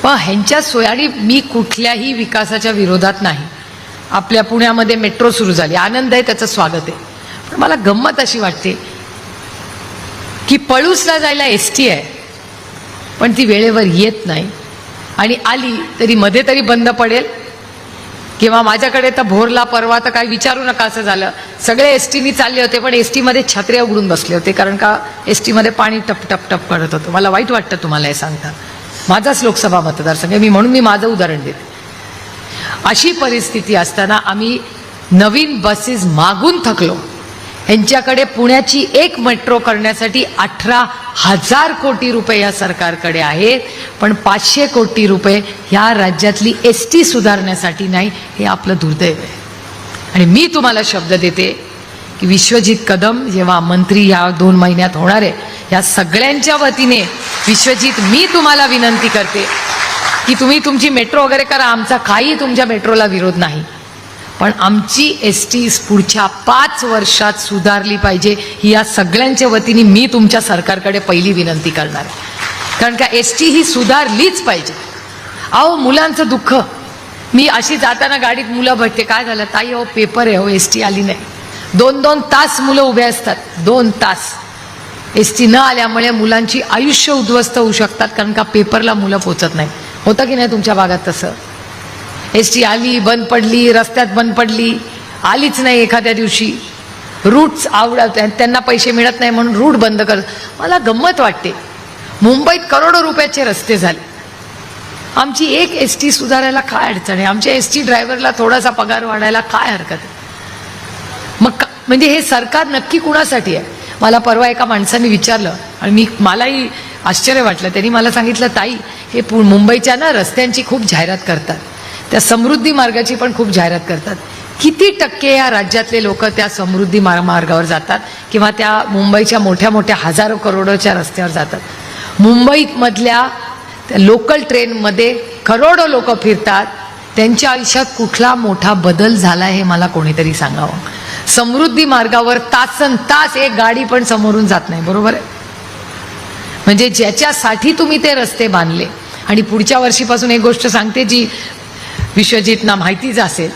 पण ह्यांच्या सोयाने मी कुठल्याही विकासाच्या विरोधात नाही. आपल्या पुण्यामध्ये मेट्रो सुरू झाली, आनंद आहे, त्याचं स्वागत आहे. पण मला गंमत अशी वाटते की पळूसला जायला एसटी आहे, पण ती वेळेवर येत नाही, आणि आली तरी मध्ये तरी बंद पडेल. किंवा माझ्याकडे तर भोरला परवा तर काही विचारू नका असं झालं. सगळे एसटीनी चालले होते, पण एसटीमध्ये छत्र्या उघडून बसले होते, कारण का एसटीमध्ये पाणी टप टप टप पडत होतं. मला वाईट वाटतं तुम्हाला हे सांगता. माझाच लोकसभा मतदारसंघ आहे, म्हणून मी माझं उदाहरण देते. अशी परिस्थिती असताना आम्ही नवीन बसेस मागून थकलो. यांच्याकडे पुण्याची एक मेट्रो करण्यासाठी 18,000 कोटी रुपये या सरकारकडे आहेत, पण 500 कोटी रुपये ह्या राज्यातली एसटी सुधारण्यासाठी नाही. हे आपलं दुर्दैव आहे. आणि मी तुम्हाला शब्द देते की विश्वजित कदम जेव्हा मंत्री या 2 महिन्यात होणार आहे, या सगळ्यांच्या वतीने विश्वजित मी तुम्हाला विनंती करते की तुम्ही तुमची मेट्रो वगैरे करा, आमचा काही तुमच्या मेट्रोला विरोध नाही, पण आमची एसटी पुढच्या 5 वर्षात सुधारली पाहिजे. ही या सगळ्यांच्या वतीने मी तुमच्या सरकारकडे पहिली विनंती करणार आहे. कारण का एसटी ही सुधारलीच पाहिजे. अहो मुलांचं दुःख, मी अशी जाताना गाडीत मुलं भेटते, काय झालं ताई, अहो पेपर आहे, हो एसटी आली नाही. 2-2 तास मुलं उभे असतात, 2 तास. एसटी न आल्यामुळे मुलांची आयुष्य उद्ध्वस्त होऊ शकतात, कारण का पेपरला मुलं पोचत नाही. होतं की नाही तुमच्या भागात तसं? एसटी आली, बंद पडली, रस्त्यात बंद पडली, आलीच नाही एखाद्या दिवशी, रूट्स आवडत, त्यांना पैसे मिळत नाही म्हणून रूट बंद कर. मला गंमत वाटते, मुंबईत करोडो रुपयाचे रस्ते झाले, आमची एक एसटी सुधारायला काय अडचण आहे? आमच्या एसटी ड्रायव्हरला थोडासा पगार वाढायला काय हरकत आहे? मग म्हणजे हे सरकार नक्की कुणासाठी आहे? मला परवा एका माणसाने विचारलं आणि मलाही आश्चर्य वाटलं. त्यांनी मला सांगितलं, ताई हे मुंबईच्या ना रस्त्यांची खूप जाहिरात करतात, त्या समृद्धी मार्गाची पण खूप जाहिरात करतात. किती टक्के या राज्यातले लोक त्या समृद्धी मार्गावर जातात किंवा त्या मुंबईच्या मोठ्या मोठ्या हजारो करोडोच्या रस्त्यावर जातात? मुंबईमधल्या लोकल ट्रेनमध्ये करोडो लोक फिरतात, त्यांच्या आयुष्यात कुठला मोठा बदल झाला हे मला कोणीतरी सांगावं. समृद्धी मार्गावर तासनतास एक गाडी पण समोरून जात नाही, बरोबर आहे? म्हणजे ज्याच्यासाठी तुम्ही ते रस्ते बांधले. आणि पुढच्या वर्षीपासून एक गोष्ट सांगते जी विश्वजितना माहितीच असेल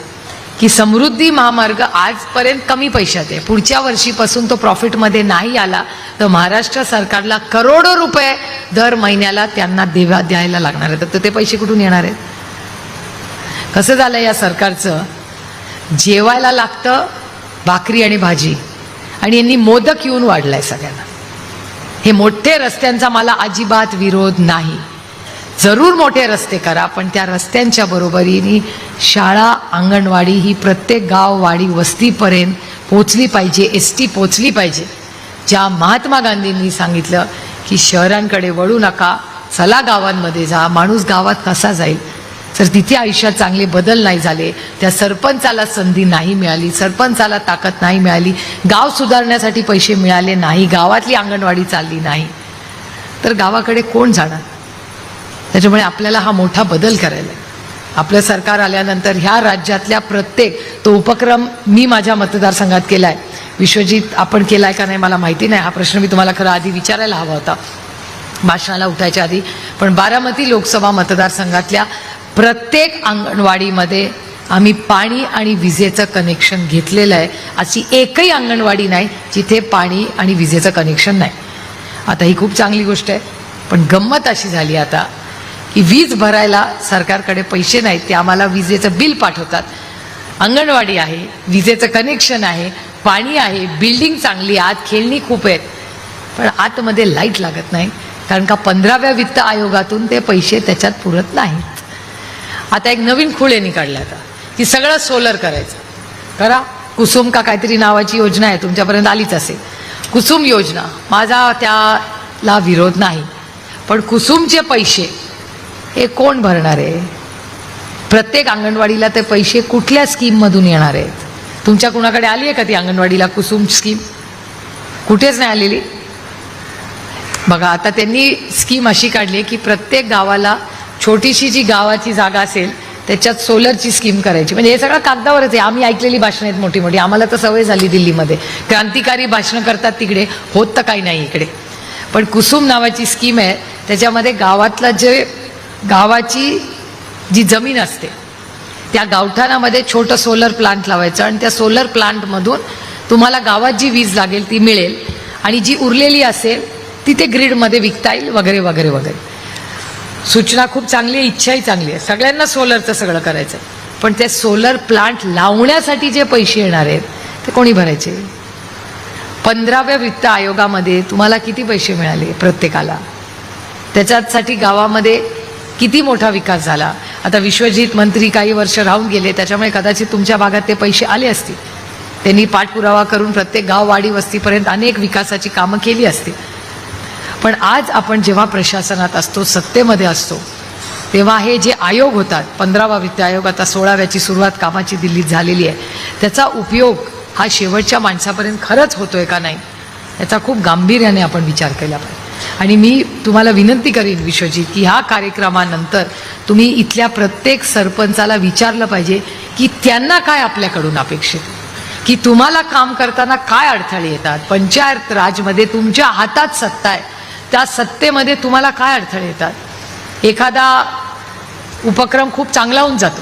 की समृद्धी महामार्ग आजपर्यंत कमी पैशात आहे, पुढच्या वर्षीपासून तो प्रॉफिटमध्ये नाही आला तर महाराष्ट्र सरकारला करोडो रुपये दर महिन्याला त्यांना द्यायला लागणार आहेत. तर ते पैसे कुठून येणार आहेत? कसं झालं या सरकारचं? जेवायला लागतं भाकरी आणि भाजी, आणि यांनी मोदक येऊन वाढलाय सगळ्यांना. हे मोठे रस्त्यांचा मला अजिबात विरोध नाही, जरूर मोठे रस्ते करा, पण त्या रस्त्यांच्या बरोबरीने शाळा, अंगणवाडी ही प्रत्येक गाव, वाडी, वस्तीपर्यंत पोचली पाहिजे, एसटी पोचली पाहिजे. ज्या महात्मा गांधींनी सांगितलं की शहरांकडे वळू नका, चला गावांमध्ये जा, माणूस गावात कसा जाईल? जर तिथे आयुष्यात चांगले बदल नाही झाले, त्या सरपंचाला संधी नाही मिळाली, सरपंचाला ताकद नाही मिळाली, गाव सुधारण्यासाठी पैसे मिळाले नाही, गावातली अंगणवाडी चालली नाही, तर गावाकडे कोण जाणार? त्याच्यामुळे आपल्याला हा मोठा बदल करायला आहे. आपलं सरकार आल्यानंतर ह्या राज्यातल्या प्रत्येक तो उपक्रम मी माझ्या मतदारसंघात केला आहे. विश्वजित आपण केला आहे का नाही मला माहिती नाही, हा प्रश्न मी तुम्हाला खरं आधी विचारायला हवा होता भाषणाला उठायच्या आधी. पण बारामती लोकसभा मतदारसंघातल्या प्रत्येक अंगणवाडीमध्ये आम्ही पाणी आणि विजेचं कनेक्शन घेतलेलं आहे. अशी एकही अंगणवाडी नाही जिथे पाणी आणि विजेचं कनेक्शन नाही. आता ही खूप चांगली गोष्ट आहे, पण गंमत अशी झाली आता की वीज भरायला सरकारकडे पैसे नाहीत, ते आम्हाला विजेचं बिल पाठवतात. अंगणवाडी आहे, विजेचं कनेक्शन आहे, पाणी आहे, बिल्डिंग चांगली, आत खेळणी खूप आहेत, पण आतमध्ये लाईट लागत नाही, कारण का 15व्या वित्त आयोगातून ते पैसे त्याच्यात पुरत नाहीत. आता एक नवीन खुळेनी काढला आता की सगळं सोलर करायचं. करा, कुसुम का काहीतरी नावाची योजना आहे, तुमच्यापर्यंत आलीच असेल, कुसुम योजना. माझा त्याला विरोध नाही, पण कुसुमचे पैसे हे कोण भरणार आहे? प्रत्येक अंगणवाडीला ते पैसे कुठल्या स्कीममधून येणार आहेत? तुमच्या कुणाकडे आली आहे का ती अंगणवाडीला कुसुम स्कीम? कुठेच नाही आलेली. बघा आता त्यांनी स्कीम अशी काढली की प्रत्येक गावाला छोटीशी जी गावाची जागा असेल त्याच्यात सोलरची स्कीम करायची. म्हणजे हे सगळं कागदावरच आहे. आम्ही ऐकलेली भाषणं आहेत मोठी मोठी, आम्हाला तर सवय झाली दिल्लीमध्ये क्रांतिकारी भाषणं करतात तिकडे, होत तर काही नाही इकडे. पण कुसुम नावाची स्कीम आहे, त्याच्यामध्ये गावाची जी जमीन असते त्या गावठाणामध्ये छोटं सोलर प्लांट लावायचं आणि त्या सोलर प्लांटमधून तुम्हाला गावात जी वीज लागेल ती मिळेल आणि जी उरलेली असेल ती ते ग्रीडमध्ये विकता येईल वगैरे वगैरे वगैरे. सूचना खूप चांगली आहे, इच्छाही चांगली आहे, सगळ्यांना सोलरचं सगळं करायचं आहे. पण ते सोलर प्लांट लावण्यासाठी जे पैसे येणार आहेत ते कोणी भरायचे? 15व्या वित्त आयोगामध्ये तुम्हाला किती पैसे मिळाले प्रत्येकाला? त्याच्यासाठी गावामध्ये किती मोठा विकास झाला? आता विश्वजित मंत्री काही वर्ष राहून गेले, त्याच्यामुळे कदाचित तुमच्या भागात ते पैसे आले असतील. त्यांनी पाठपुरावा करून प्रत्येक गाव वाडी वस्तीपर्यंत अनेक विकासाची कामं केली असतील. पण आज आपण जेव्हा प्रशासनात असतो, सत्तेमध्ये असतो, तेव्हा हे जे आयोग होतात, 15वा वित्त आयोग, आता 16व्याची सुरुवात कामाची दिल्लीत झालेली आहे, त्याचा उपयोग हा शेवटच्या माणसापर्यंत खरंच होतोय का नाही याचा खूप गांभीर्याने आपण विचार केला पाहिजे. आणि मी तुम्हाला विनंती करीन विश्वजित की ह्या कार्यक्रमानंतर तुम्ही इथल्या प्रत्येक सरपंचाला विचारलं पाहिजे की त्यांना काय आपल्याकडून अपेक्षित, की तुम्हाला काम करताना काय अडथळे येतात. पंचायत राजमध्ये तुमच्या हातात सत्ता आहे, त्या सत्तेमध्ये तुम्हाला काय अडथळे येतात. एखादा उपक्रम खूप चांगला होऊन जातो.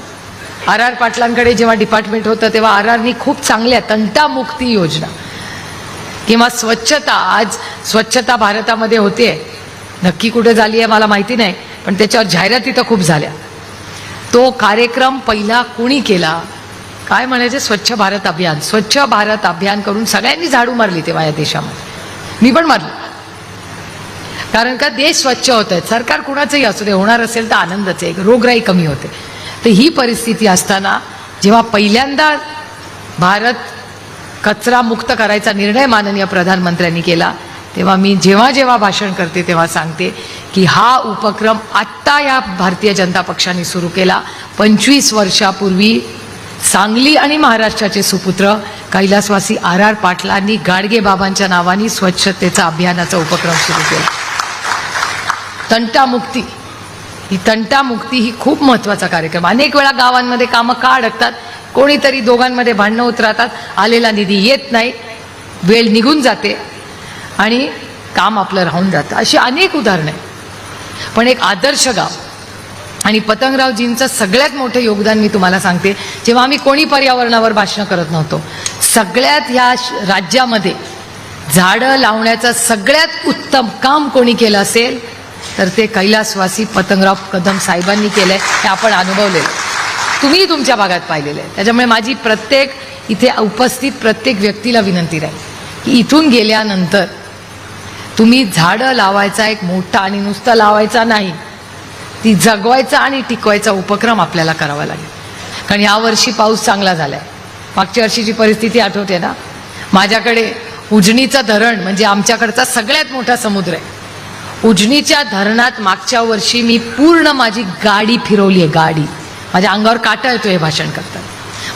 आर पाटलांकडे जेव्हा डिपार्टमेंट होतं तेव्हा आरनी खूप चांगल्या तंटामुक्ती योजना किंवा स्वच्छता, आज स्वच्छता भारतामध्ये होते, नक्की कुठे झाली आहे मला माहिती नाही, पण त्याच्यावर जाहिराती तर खूप झाल्या. तो कार्यक्रम पहिला कोणी केला? काय म्हणायचे? स्वच्छ भारत अभियान. स्वच्छ भारत अभियान करून सगळ्यांनी झाडू मारली तेव्हा या देशामध्ये, मी पण मारली. कारण का देश स्वच्छ होत आहे. सरकार कुणाचंही असू दे, होणार असेल तर आनंदच आहे, रोगराई कमी होते. तर ही परिस्थिती असताना जेव्हा पहिल्यांदा भारत कचरा मुक्त करायचा निर्णय माननीय प्रधानमंत्र्यांनी केला, तेव्हा मी जेव्हा भाषण करते तेव्हा सांगते की हा उपक्रम आत्ता या भारतीय जनता पक्षाने सुरू केला. 25 वर्षापूर्वी सांगली आणि महाराष्ट्राचे सुपुत्र कैलासवासी आर पाटलांनी गाडगे बाबांच्या नावाने स्वच्छतेचा अभियानाचा उपक्रम सुरू केला. तंटामुक्ती, ही तंटामुक्ती ही खूप महत्त्वाचा कार्यक्रम. अनेक वेळा गावांमध्ये कामं का अडकतात? कोणीतरी दोघांमध्ये भांडणं होत राहतात, आलेला निधी येत नाही, वेळ निघून जाते आणि काम आपलं राहून जातं. अशी अनेक उदाहरणं आहेत. पण एक आदर्श गाव आणि पतंगरावजींचं सगळ्यात मोठं योगदान मी तुम्हाला सांगते. जेव्हा आम्ही कोणी पर्यावरणावर भाषणं करत नव्हतो, सगळ्यात ह्या राज्यामध्ये झाडं लावण्याचं सगळ्यात उत्तम काम कोणी केलं असेल तर ते कैलासवासी पतंगराव कदम साहेबांनी केलंय. हे आपण अनुभवलेलं, तुम्ही तुमच्या भागात पाहिलेलं आहे. त्याच्यामुळे माझी प्रत्येक इथे उपस्थित प्रत्येक व्यक्तीला विनंती राहील की इथून गेल्यानंतर तुम्ही झाडं लावायचा एक मोठा, आणि नुसतं लावायचा नाही, ती जगवायचा आणि टिकवायचा उपक्रम आपल्याला करावा लागेल. कारण यावर्षी पाऊस चांगला झालाय. मागच्या वर्षीची परिस्थिती आठवते ना? माझ्याकडे उजनीचं धरण म्हणजे आमच्याकडचा सगळ्यात मोठा समुद्र आहे. उजनीच्या धरणात मागच्या वर्षी मी पूर्ण माझी गाडी फिरवली आहे. गाडी, माझ्या अंगावर काटा येतो हे भाषण करताना.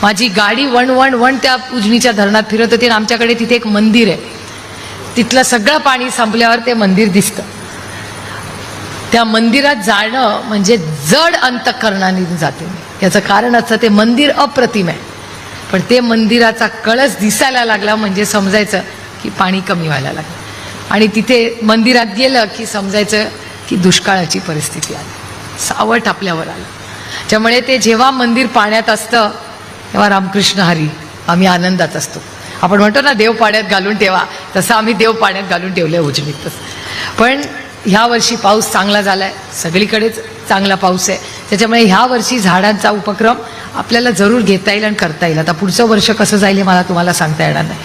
माझी गाडी वन त्या उजनीच्या धरणात फिरत होती. आणि आमच्याकडे तिथे एक मंदिर आहे, तिथलं सगळं पाणी संपल्यावर ते मंदिर दिसतं. त्या मंदिरात जाणं म्हणजे जड अंतःकरणाने जाते. याचं कारण असतं ते मंदिर अप्रतिम आहे, पण ते मंदिराचा कळस दिसायला लागला म्हणजे समजायचं की पाणी कमी व्हायला लागलं. आणि तिथे मंदिरात गेलं की समजायचं की दुष्काळाची परिस्थिती आली, सावट आपल्यावर आलं. त्यामुळे ते जेव्हा मंदिर पाण्यात असतं तेव्हा रामकृष्ण हरी आम्ही आनंदात असतो. आपण म्हणतो ना देव पाण्यात घालून ठेवा, तसं आम्ही देव पाण्यात घालून ठेवलं आहे उजनीत. पण ह्या वर्षी पाऊस चांगला झालाय, सगळीकडेच चांगला पाऊस आहे. त्याच्यामुळे ह्या वर्षी झाडांचा उपक्रम आपल्याला जरूर घेता येईल आणि करता येईल. आता पुढचं वर्ष कसं जाईल हे मला तुम्हाला सांगता येणार नाही,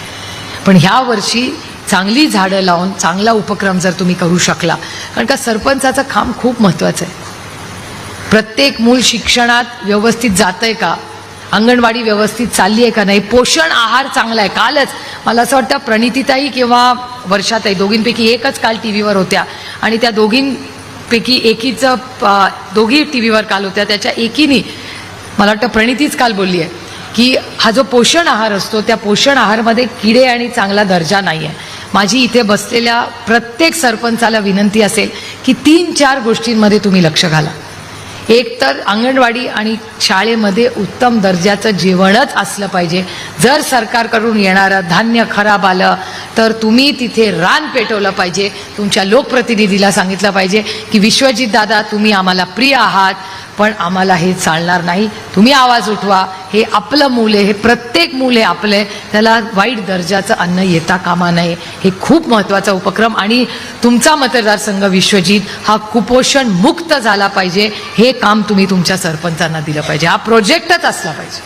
पण ह्या वर्षी चांगली झाडं लावून चांगला उपक्रम जर तुम्ही करू शकला, कारण का सरपंचाचं काम खूप महत्त्वाचं आहे. प्रत्येक मूल शिक्षणात व्यवस्थित जातंय का, अंगणवाडी व्यवस्थित चालली आहे का नाही, पोषण आहार चांगला आहे. कालच मला असं वाटतं प्रणितीताई किंवा वर्षाताई दोघींपैकी एकच काल टी व्हीवर होत्या, आणि त्या दोघींपैकी एकीचं दोघी टी व्हीवर काल होत्या, त्याच्या एकीने मला वाटतं प्रणितीच काल बोलली आहे की हा जो पोषण आहार असतो त्या पोषण आहारमध्ये किडे आणि चांगला दर्जा नाही आहे. माझी इथे बसलेल्या प्रत्येक सरपंचाला विनंती असेल की 3-4 गोष्टींमध्ये तुम्ही लक्ष घाला. एक तर अंगणवाडी आणि शाळेमध्ये उत्तम दर्जाचं जेवणच असलं पाहिजे. जर सरकारकडून येणारं धान्य खराब आलं तर तुम्ही तिथे रान पेटवलं पाहिजे. तुमच्या लोकप्रतिनिधीला सांगितलं पाहिजे की विश्वजित दादा, तुम्ही आम्हाला प्रिय आहात, पण आम्हाला हे चालणार नाही. तुम्ही आवाज उठवा. हे आपलं मूल आहे, हे प्रत्येक मूल आहे आपले, त्याला वाईट दर्जाचं अन्न येता कामा नये. हे खूप महत्त्वाचा उपक्रम. आणि तुमचा मतदारसंघ विश्वजित हा कुपोषण मुक्त झाला पाहिजे. हे काम तुम्ही तुमच्या सरपंचांना दिलं पाहिजे. हा प्रोजेक्टच असला पाहिजे.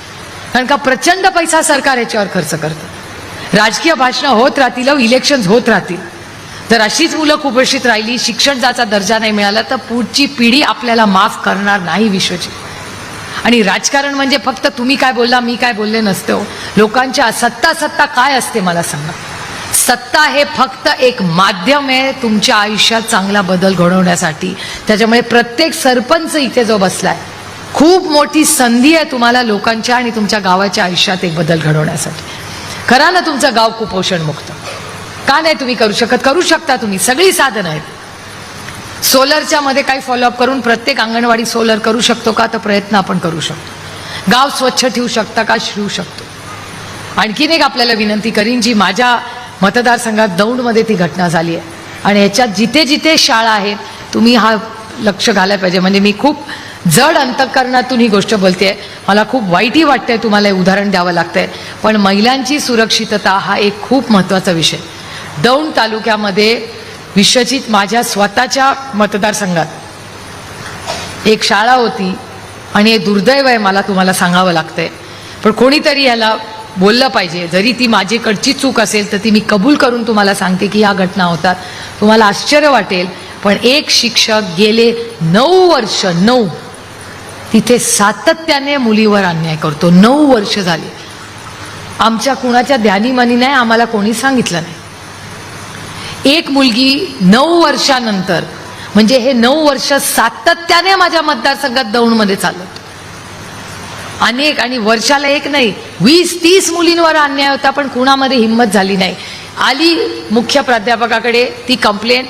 कारण का प्रचंड पैसा सरकार याच्यावर खर्च करतं. राजकीय भाषणं होत राहतील, इलेक्शन्स होत राहतील. जर अशीच मुलं कुपोषित राहिली, शिक्षणाचा दर्जा नाही मिळाला, तर पुढची पिढी आपल्याला माफ करणार नाही विश्वजित. आणि राजकारण म्हणजे फक्त तुम्ही काय बोलला मी काय बोलले नसते हो. लोकांच्या सत्ता काय असते मला सांगा. सत्ता हे फक्त एक माध्यम आहे तुमच्या आयुष्यात चांगला बदल घडवण्यासाठी. त्याच्यामुळे प्रत्येक सरपंच इथे जो बसलाय, खूप मोठी संधी आहे तुम्हाला लोकांच्या आणि तुमच्या गावाच्या आयुष्यात एक बदल घडवण्यासाठी. करा ना तुमचं गाव कुपोषण मुक्त. का नाही तुम्ही करू शकत? करू शकता तुम्ही. सगळी साधनं आहेत. सोलरच्या मध्ये काही फॉलोअप करून प्रत्येक अंगणवाडी सोलर करू शकतो का? तर प्रयत्न आपण करू शकतो. गाव स्वच्छ ठेवू शकता का? ठेवू शकतो. आणखीन एक आपल्याला विनंती करीन, जी माझ्या मतदारसंघात दौंडमध्ये ती घटना झाली आहे आणि याच्यात जिथे जिथे शाळा आहेत तुम्ही हा लक्ष घालायला पाहिजे. म्हणजे मी खूप जड अंतःकरणातून ही गोष्ट बोलते. मला खूप वाईटही वाटतंय, तुम्हाला हे उदाहरण द्यावं लागतंय, पण महिलांची सुरक्षितता हा एक खूप महत्त्वाचा विषय. दौंड तालुक्यामध्ये विश्वजित माझ्या स्वतःच्या मतदारसंघात एक शाळा होती आणि हे दुर्दैव आहे, मला तुम्हाला सांगावं लागतंय, पण कोणीतरी याला बोललं पाहिजे. जरी ती माझीकडची चूक असेल तर ती मी कबूल करून तुम्हाला सांगते की ह्या घटना होतात. तुम्हाला आश्चर्य वाटेल, पण एक शिक्षक गेले 9 वर्ष तिथे सातत्याने मुलीवर अन्याय करतो. 9 वर्ष झाली. आमच्या कुणाच्या ध्यानीमनी नाही, आम्हाला कोणी सांगितलं नाही. एक मुलगी 9 वर्षानंतर, म्हणजे हे 9 वर्ष सातत्याने माझ्या मतदारसंघात दौंडमध्ये चालत अनेक, आणि वर्षाला एक नाही 20-30 मुलींवर अन्याय होता, पण कुणामध्ये हिंमत झाली नाही. आली मुख्य प्राध्यापकाकडे ती कंप्लेंट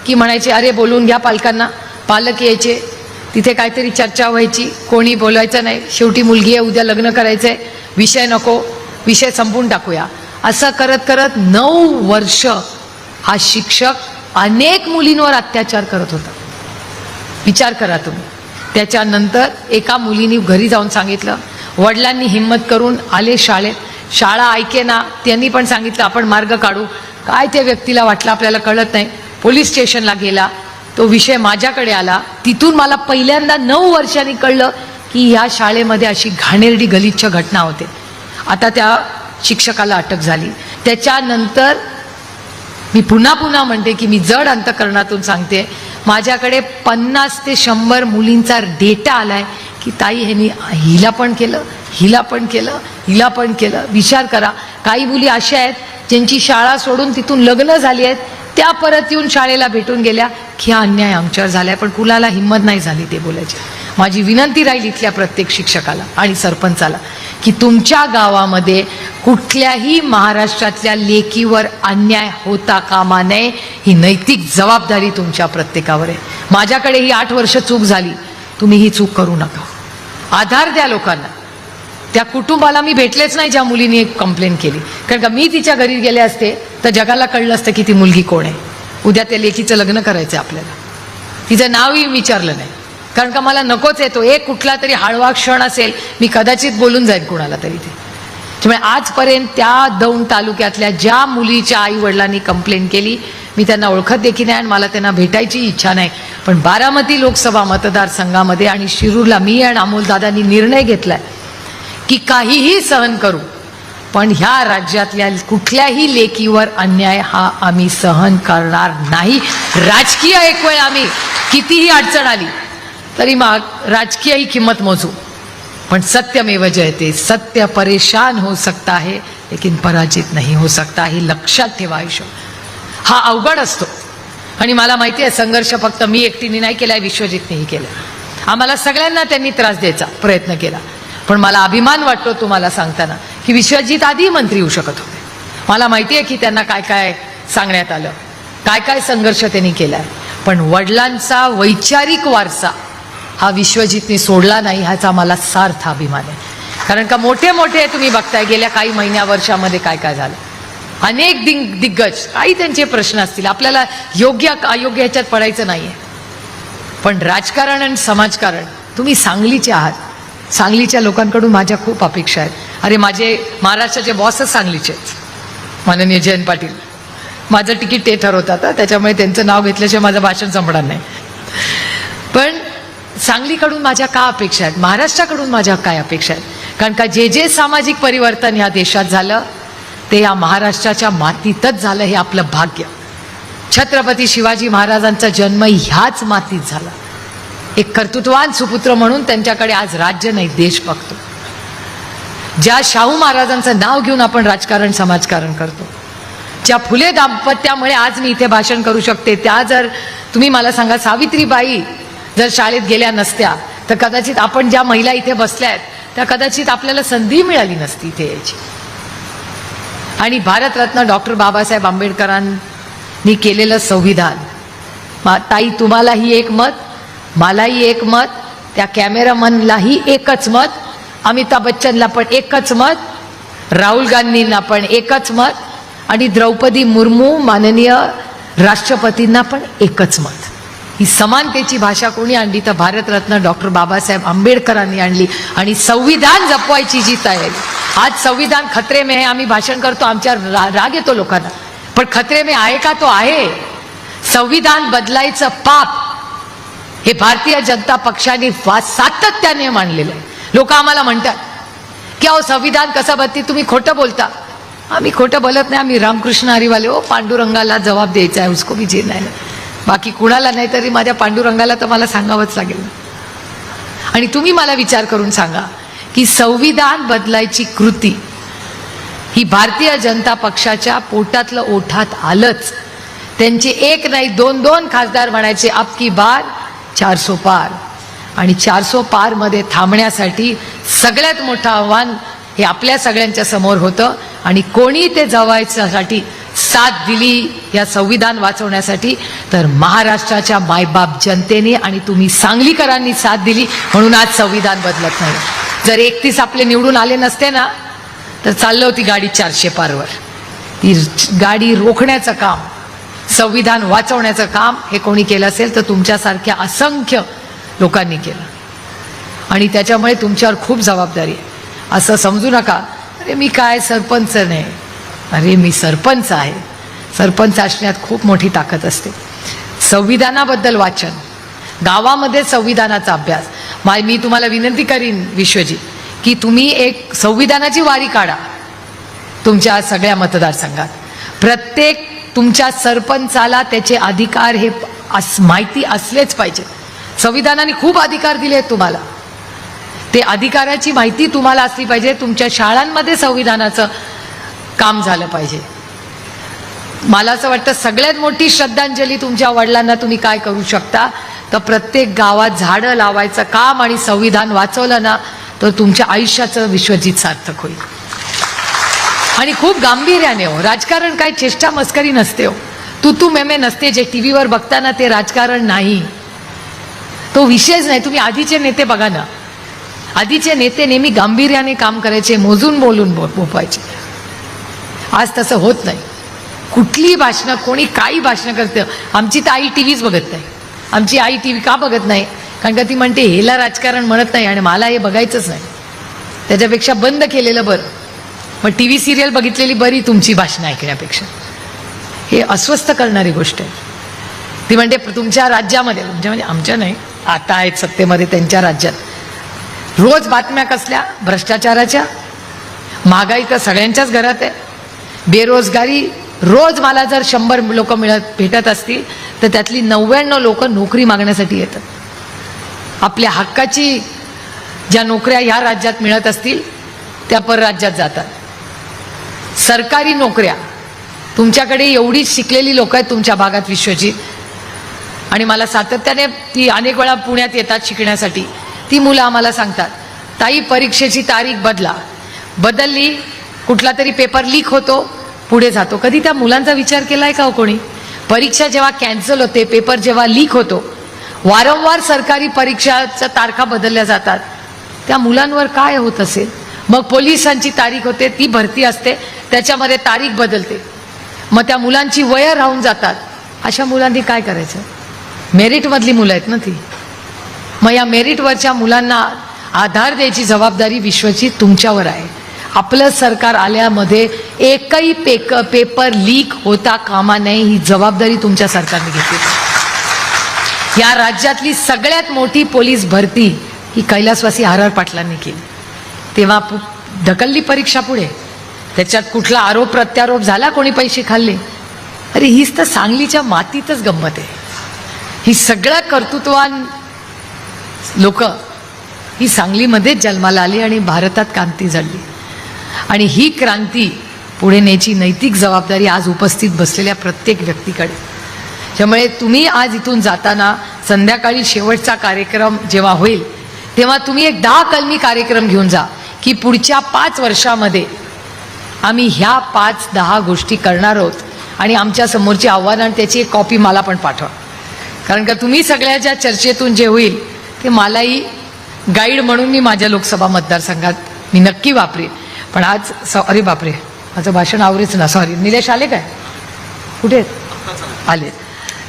की म्हणायची अरे बोलून घ्या पालकांना. पालक यायचे, तिथे काहीतरी चर्चा व्हायची, कोणी बोलायचं नाही. शेवटी मुलगी आहे, उद्या लग्न करायचंय, विषय नको, विषय संपून टाकूया. असं करत करत 9 वर्ष हा शिक्षक अनेक मुलींवर अत्याचार करत होता. विचार करा तुम्ही. त्याच्यानंतर एका मुलीने घरी जाऊन सांगितलं. वडिलांनी हिम्मत करून आले शाळेत. शाळा ऐकेना, त्यांनी पण सांगितलं आपण मार्ग काढू. काय त्या व्यक्तीला वाटलं आपल्याला कळत नाही. पोलीस स्टेशनला गेला. तो विषय माझ्याकडे आला. तिथून मला पहिल्यांदा 9 वर्षांनी कळलं की ह्या शाळेमध्ये अशी घाणेरडी गलिच्छ घटना होते. आता त्या शिक्षकाला अटक झाली. त्याच्यानंतर मी पुन्हा म्हणते की मी जड अंतःकरणातून सांगते, माझ्याकडे 50 ते 100 मुलींचा डेटा आलाय की ताई ह्यांनी हिला पण केलं, हिला पण केलं, हिला पण केलं. विचार करा, काही मुली अशा आहेत ज्यांची शाळा सोडून तिथून लग्न झाली आहेत, त्या परत येऊन शाळेला भेटून गेल्या की हा अन्याय आमच्यावर झालाय, पण कुणाला हिंमत नाही झाली ते बोलायची. माझी विनंती राहील इथल्या प्रत्येक शिक्षकाला आणि सरपंचाला की तुमच्या गावामध्ये कुठल्याही महाराष्ट्रातल्या लेकीवर अन्याय होता कामा नये. ही नैतिक जबाबदारी तुमच्या प्रत्येकावर आहे. माझ्याकडे ही 8 वर्ष चूक झाली, तुम्ही ही चूक करू नका. आधार द्या लोकांना. त्या कुटुंबाला मी भेटलेच नाही ज्या मुलीने एक कंप्लेंट केली, कारण का मी तिच्या घरी गेले असते तर जगाला कळलं असतं की ती मुलगी कोण आहे. उद्या त्या लेकीचं लग्न करायचं आपल्याला, तिचं नावही विचारलं नाही, कारण का मला नकोच येतो. एक कुठला तरी हळवा क्षण असेल, मी कदाचित बोलून जाईन कुणाला तरी ते. त्यामुळे आजपर्यंत त्या दौंड तालुक्यातल्या ज्या मुलीच्या आई वडिलांनी कंप्लेंट केली, मी त्यांना ओळखत देखील नाही आणि मला त्यांना भेटायची इच्छा नाही. पण बारामती लोकसभा मतदारसंघामध्ये आणि शिरूरला मी आणि अमोलदादांनी निर्णय घेतलाय की काहीही सहन करू, पण ह्या राज्यातल्या कुठल्याही लेकीवर अन्याय हा आम्ही सहन करणार नाही. राजकीय एक वेळ आम्ही कितीही अडचण आली तरी मग राजकीय ही किंमत मोजू, पण सत्यमेव जयते. सत्य परेशान हो सकता है लेकिन पराजित नहीं हो सकता. हे लक्षात ठेवा. आयुष्य हा अवघड असतो आणि मला माहिती आहे संघर्ष फक्त मी एकटीने नाही केलाय, विश्वजितनेही केला. आम्हाला सगळ्यांना त्यांनी त्रास द्यायचा प्रयत्न केला, पण मला अभिमान वाटतो तुम्हाला सांगताना की विश्वजित आधी मंत्री होऊ शकत होते. मला माहिती आहे की त्यांना काय काय सांगण्यात आलं, काय काय संघर्ष त्यांनी केलाय, पण वडिलांचा वैचारिक वारसा हा विश्वजितने सोडला नाही, ह्याचा मला सार्थ अभिमान आहे. कारण का मोठे मोठे तुम्ही बघताय गेल्या काही महिन्या वर्षामध्ये काय काय झालं. अनेक दिग्गज, काही त्यांचे प्रश्न असतील, आपल्याला योग्य अयोग्य ह्याच्यात पडायचं नाहीये. पण राजकारण आणि समाजकारण, तुम्ही सांगलीचे आहात, सांगलीच्या लोकांकडून माझ्या खूप अपेक्षा आहेत. अरे माझे महाराष्ट्राचे बॉसच सांगलीचे आहेत, माननीय जयंत पाटील. माझं तिकीट ते ठरवतात, त्याच्यामुळे त्यांचं नाव घेतल्याशिवाय माझं भाषण संपणार नाही. पण सांगलीकडून माझ्या का अपेक्षा आहेत, महाराष्ट्राकडून माझ्या काय अपेक्षा आहेत. कारण का जे सामाजिक परिवर्तन ह्या देशात झालं ते या महाराष्ट्राच्या मातीतच झालं, हे आपलं भाग्य. छत्रपती शिवाजी महाराजांचा जन्म ह्याच मातीत झाला. एक कर्तृत्ववान सुपुत्र म्हणून त्यांच्याकडे आज राज्य नाही, देश बघतो. ज्या शाहू महाराजांचं नाव घेऊन आपण राजकारण समाजकारण करतो, ज्या फुले दाम्पत्यामुळे आज मी इथे भाषण करू शकते, त्या जर तुम्ही मला सांगा सावित्रीबाई जर शाळेत गेल्या नसत्या तर कदाचित आपण ज्या महिला इथे बसल्या आहेत त्या कदाचित आपल्याला संधी मिळाली नसती इथे यायची. आणि भारतरत्न डॉक्टर बाबासाहेब आंबेडकरांनी केलेलं संविधान, ताई तुम्हालाही एक मत, मलाही एक मत, त्या कॅमेरामनलाही एकच मत, अमिताभ बच्चनला पण एकच मत, राहुल गांधींना पण एकच मत, आणि द्रौपदी मुर्मू माननीय राष्ट्रपतींना पण एकच मत. ही समानतेची भाषा कोणी आणली तर भारतरत्न डॉक्टर बाबासाहेब आंबेडकरांनी आणली. आणि संविधान जपवायची जी तयारी, आज संविधान खतरे में है, आम्ही भाषण करतो, आमच्या राग येतो लोकांना, पण खतरे में आहे का? तो आहे. संविधान बदलायचं पाप हे भारतीय जनता पक्षाने सातत्याने मांडलेलं आहे. लोक आम्हाला म्हणतात की अहो संविधान कसं बदलते, तुम्ही खोटं बोलता. आम्ही खोटं बोलत नाही, आम्ही रामकृष्ण हरिवाले हो, पांडुरंगाला जबाब द्यायचा आहे, उसको भी जे नाही, बाकी कुणाला नाही तरी माझ्या पांडुरंगाला तर मला सांगावंच लागेल. आणि तुम्ही मला विचार करून सांगा की संविधान बदलायची कृती ही भारतीय जनता पक्षाच्या पोटातलं ओठात आलंच. त्यांचे एक नाही दोन खासदार म्हणायचे अब की बार 400 पार. आणि 400 पार मध्ये थांबण्यासाठी सगळ्यात मोठं आव्हान हे आपल्या सगळ्यांच्या समोर होतं. आणि कोणी ते जवायसाठी साथ दिली या संविधान वाचवण्यासाठी तर महाराष्ट्राच्या मायबाप जनतेने आणि तुम्ही सांगलीकरांनी साथ दिली, म्हणून आज संविधान बदलत नाही. जर 31 आपले निवडून आले नसते ना तर चाललं होती गाडी 400 पारवर. ती गाडी रोखण्याचं काम, संविधान वाचवण्याचं काम हे कोणी केलं असेल तर तुमच्यासारख्या असंख्य लोकांनी केलं. आणि त्याच्यामुळे तुमच्यावर खूप जबाबदारी आहे. असं समजू नका अरे मी काय सरपंच नाही, अरे मी सरपंच आहे. सरपंच असण्यात खूप मोठी ताकद असते. संविधानाबद्दल वाचन, गावामध्ये संविधानाचा अभ्यास. मी तुम्हाला विनंती करीन विश्वजी की तुम्ही एक संविधानाची वारी काढा तुमच्या सगळ्या मतदारसंघात. प्रत्येक तुमच्या सरपंचाला त्याचे अधिकार हे माहिती असलेच पाहिजे. संविधानाने खूप अधिकार दिले आहेत तुम्हाला, ते अधिकाराची माहिती तुम्हाला असली पाहिजे. तुमच्या शाळांमध्ये संविधानाचं काम झालं पाहिजे. मला असं वाटतं सगळ्यात मोठी श्रद्धांजली तुमच्या वडिलांना तुम्ही काय करू शकता तर प्रत्येक गावात झाडं लावायचं काम आणि संविधान वाचवलं ना तर तुमच्या आयुष्याचं विश्वजित सार्थक होईल. आणि खूप गांभीर्याने हो, राजकारण काय चेष्टा मस्करी नसते हो, तू मेमे नसते. जे टीव्हीवर बघताना ते राजकारण नाही, तो विषयच नाही. तुम्ही आधीचे नेते बघा ना, आधीचे नेते नेहमी गांभीर्याने काम करायचे, मोजून बोलून बोपायचे. आज तसं होत नाही. कुठली भाषणं कोणी काही भाषणं करतं. आमची तर आई टीव्हीच बघत नाही. आमची आई टीव्ही का बघत नाही? कारण का ती म्हणते हेला राजकारण म्हणत नाही आणि मला हे बघायचंच नाही, त्याच्यापेक्षा बंद केलेलं बरं. मग टीव्ही सिरियल बघितलेली बरी तुमची भाषणं ऐकण्यापेक्षा. हे अस्वस्थ करणारी गोष्ट आहे. ती म्हणते तुमच्या राज्यामध्ये, तुमच्या म्हणजे आमच्या नाही, आता आहेत सत्तेमध्ये त्यांच्या राज्यात रोज बातम्या कसल्या भ्रष्टाचाराच्या. महागाई तर सगळ्यांच्याच घरात आहे. बेरोजगारी, रोज मला जर 100 लोक भेटत असतील तर त्यातली 99 लोक नोकरी मागण्यासाठी येतात. आपल्या हक्काची ज्या नोकऱ्या ह्या राज्यात मिळत असतील त्या परराज्यात जातात. सरकारी नोकऱ्या, तुमच्याकडे एवढी शिकलेली लोक आहेत तुमच्या भागात विश्वजित, आणि मला सातत्याने ती अनेक वेळा पुण्यात येतात शिकण्यासाठी. ती मुलं आम्हाला सांगतात ताई परीक्षेची तारीख बदलली, कुठला तरी पेपर लीक होतो, पुढे जातो. कधी त्या मुलांचा विचार केलाय का हो कोणी? परीक्षा जेव्हा कॅन्सल होते, पेपर जेव्हा लीक होतो, वारंवार सरकारी परीक्षाच्या तारखा बदलल्या जातात, त्या मुलांवर काय होत असेल? मग पोलिसांची तारीख होते, ती भरती असते, त्याच्यामध्ये तारीख बदलते, मग त्या मुलांची वय राहून जातात. अशा मुलांनी काय करायचं? मेरिटमधली मुलं आहेत ना ती. मग या मेरिटवरच्या मुलांना आधार द्यायची जबाबदारी विश्वची तुमच्यावर आहे. आपलं सरकार आल्यामध्ये एकही पेपर लीक होता कामा नये, ही जबाबदारी तुमच्या सरकारने घेतली. या राज्यातली सगळ्यात मोठी पोलीस भरती ही कैलासवासी आर पाटलांनी केली. तेव्हा ढकलली परीक्षा पुढे, त्याच्यात कुठला आरोप प्रत्यारोप झाला, कोणी पैसे खाल्ले? अरे हीच तर सांगलीच्या मातीतच गंमत आहे. ही सगळ्या कर्तृत्ववान लोक ही सांगलीमध्येच जन्माला आली आणि भारतात क्रांती झाली. आणि ही क्रांती पुढे न्यायची नैतिक जबाबदारी आज उपस्थित बसलेल्या प्रत्येक व्यक्तीकडे. त्यामुळे तुम्ही आज इथून जाताना संध्याकाळी शेवटचा कार्यक्रम जेव्हा होईल तेव्हा तुम्ही एक 10 कलमी कार्यक्रम घेऊन जा की पुढच्या 5 वर्षामध्ये आम्ही ह्या 5-10 गोष्टी करणार आहोत. आणि आमच्या समोरची आव्हानं आणि त्याची एक कॉपी मला पण पाठवा, कारण का तुम्ही सगळ्या ज्या चर्चेतून जे होईल ते मलाही गाईड म्हणून मी माझ्या लोकसभा मतदारसंघात मी नक्की वापरेन. पण आज अरे बापरे, माझं भाषण आवरेच ना. सॉरी. निलेश आले काय? कुठे आले?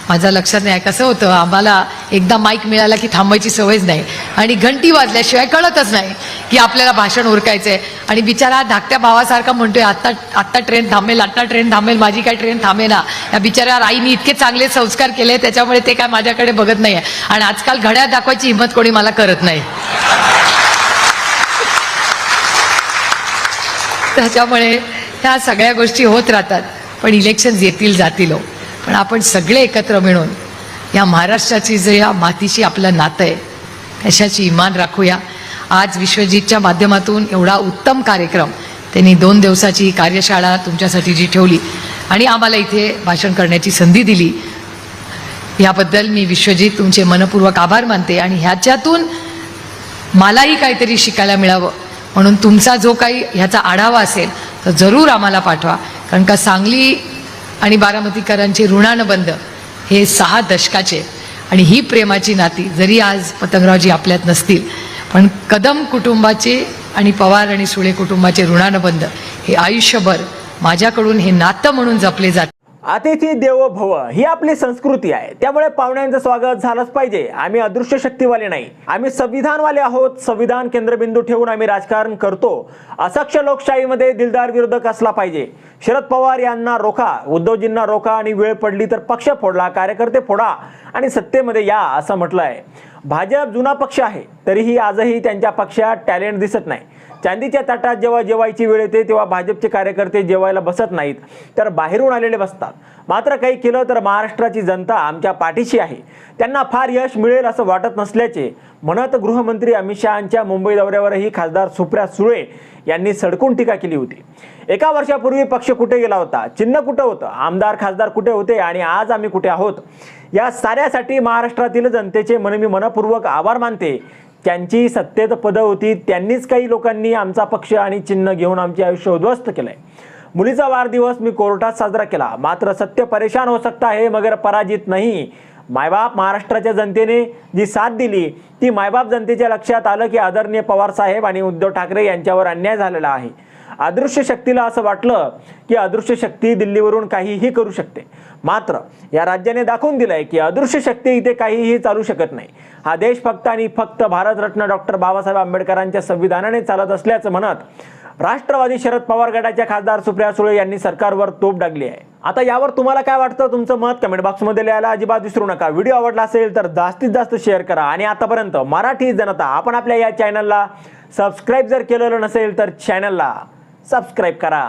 माझ्या लक्षात नाही. कसं होतं, आम्हाला एकदा माईक मिळाला की थांबायची सवयच नाही आणि घंटी वाजल्याशिवाय कळतच नाही की आपल्याला भाषण उरकायचं आहे. आणि बिचारा धाकट्या भावासारखा म्हणतोय आत्ता ट्रेन थांबेल, आत्ता ट्रेन थांबेल, माझी काय ट्रेन थांबेना. या बिचाऱ्या आईने इतके चांगले संस्कार केले, त्याच्यामुळे ते काय माझ्याकडे बघत नाही आहे. आणि आजकाल घड्याळ दाखवायची हिंमत कोणी मला करत नाही. त्याच्यामुळे ह्या सगळ्या गोष्टी होत राहतात. पण इलेक्शन्स येतील जातील हो, पण आपण सगळे एकत्र मिळून या महाराष्ट्राची जे या मातीशी आपलं नातं आहे त्याच्याची इमान राखूया. आज विश्वजितच्या माध्यमातून एवढा उत्तम कार्यक्रम त्यांनी 2 दिवसाची कार्यशाळा तुमच्यासाठी जी ठेवली आणि आम्हाला इथे भाषण करण्याची संधी दिली, याबद्दल मी विश्वजित तुमचे मनपूर्वक आभार मानते. आणि ह्याच्यातून मलाही काहीतरी शिकायला मिळावं म्हणून तुमचा जो काही ह्याचा आढावा असेल तर जरूर आम्हाला पाठवा. कारण का सांगली आणि बारामतीकरांचे ऋणानुबंध हे 6 दशकाचे आणि ही प्रेमाची नाती जरी आज पतंगरावजी आपल्यात नसतील, पण कदम कुटुंबाचे आणि पवार आणि सुळे कुटुंबाचे ऋणानुबंध हे आयुष्यभर माझ्याकडून हे नातं म्हणून जपले जाते. अतिथी देवो भव ही आपली संस्कृती आहे, त्यामुळे पाहुण्यांचं स्वागत झालंच पाहिजे. आम्ही अदृश्य शक्तीवाले नाही, आम्ही संविधानवाले आहोत. संविधान केंद्रबिंदू ठेवून आम्ही राजकारण करतो. असक्ष लोकशाहीमध्ये दिलदार विरोधक असला पाहिजे. शरद पवार यांना रोखा, उद्धवजींना रोखा आणि वेळ पडली तर पक्ष फोडला, कार्यकर्ते फोडा आणि सत्तेमध्ये या असं म्हटलं आहे. भाजप जुना पक्ष आहे, तरीही आजही त्यांच्या पक्षात टॅलेंट दिसत नाही. चांदीच्या ताटात जेव्हा जेवायची वेळ येते तेव्हा भाजपचे कार्यकर्ते जेवायला बसत नाहीत, तर बाहेरून आलेले बसतात. मात्र काही केलं तर महाराष्ट्राची जनता आमच्या पाठीशी आहे. त्यांना फार यश मिळेल असं वाटत नसल्याचे म्हणत गृहमंत्री अमित शहांच्या मुंबई दौऱ्यावरही खासदार सुप्रिया सुळे यांनी सडकून टीका केली होती. 1 वर्षापूर्वी पक्ष कुठे गेला होता, चिन्ह कुठे होतं, आमदार खासदार कुठे होते आणि आज आम्ही कुठे आहोत, या साऱ्यासाठी महाराष्ट्रातील जनतेचे मी मनपूर्वक आभार मानते. त्यांची सत्तेत पदं होती, त्यांनीच काही लोकांनी आमचा पक्ष आणि चिन्ह घेऊन आमचे आयुष्य उद्ध्वस्त केलंय. मुलीचा वाढदिवस मी कोर्टात साजरा केला, मात्र सत्य परेशान हो सकता है मगर पराजित नाही. मायबाप महाराष्ट्राच्या जनतेने जी साथ दिली ती मायबाप जनतेच्या लक्षात आलं की आदरणीय पवार साहेब आणि उद्धव ठाकरे यांच्यावर अन्याय झालेला आहे. अदृश्य शक्तीला असं वाटलं की अदृश्य शक्ती दिल्लीवरून काहीही करू शकते, मात्र या राज्याने दाखवून दिलंय की अदृश्य शक्ती इथे काहीही चालू शकत नाही. हा देश फक्त आणि फक्त भारतरत्न डॉक्टर बाबासाहेब आंबेडकरांच्या संविधानाने चालत असल्याचं म्हणत राष्ट्रवादी शरद पवार गटाच्या खासदार सुप्रिया सुळे यांनी सरकारवर तोफ डागली आहे. आता यावर तुम्हाला काय वाटतं, तुमचं मत कमेंट बॉक्समध्ये लिहायला अजिबात विसरू नका. व्हिडिओ आवडला असेल तर जास्तीत जास्त शेअर करा. आणि आतापर्यंत मराठी जनता आपण आपल्या या चॅनलला सबस्क्राईब जर केलेलं नसेल तर चॅनलला सबस्क्राईब करा.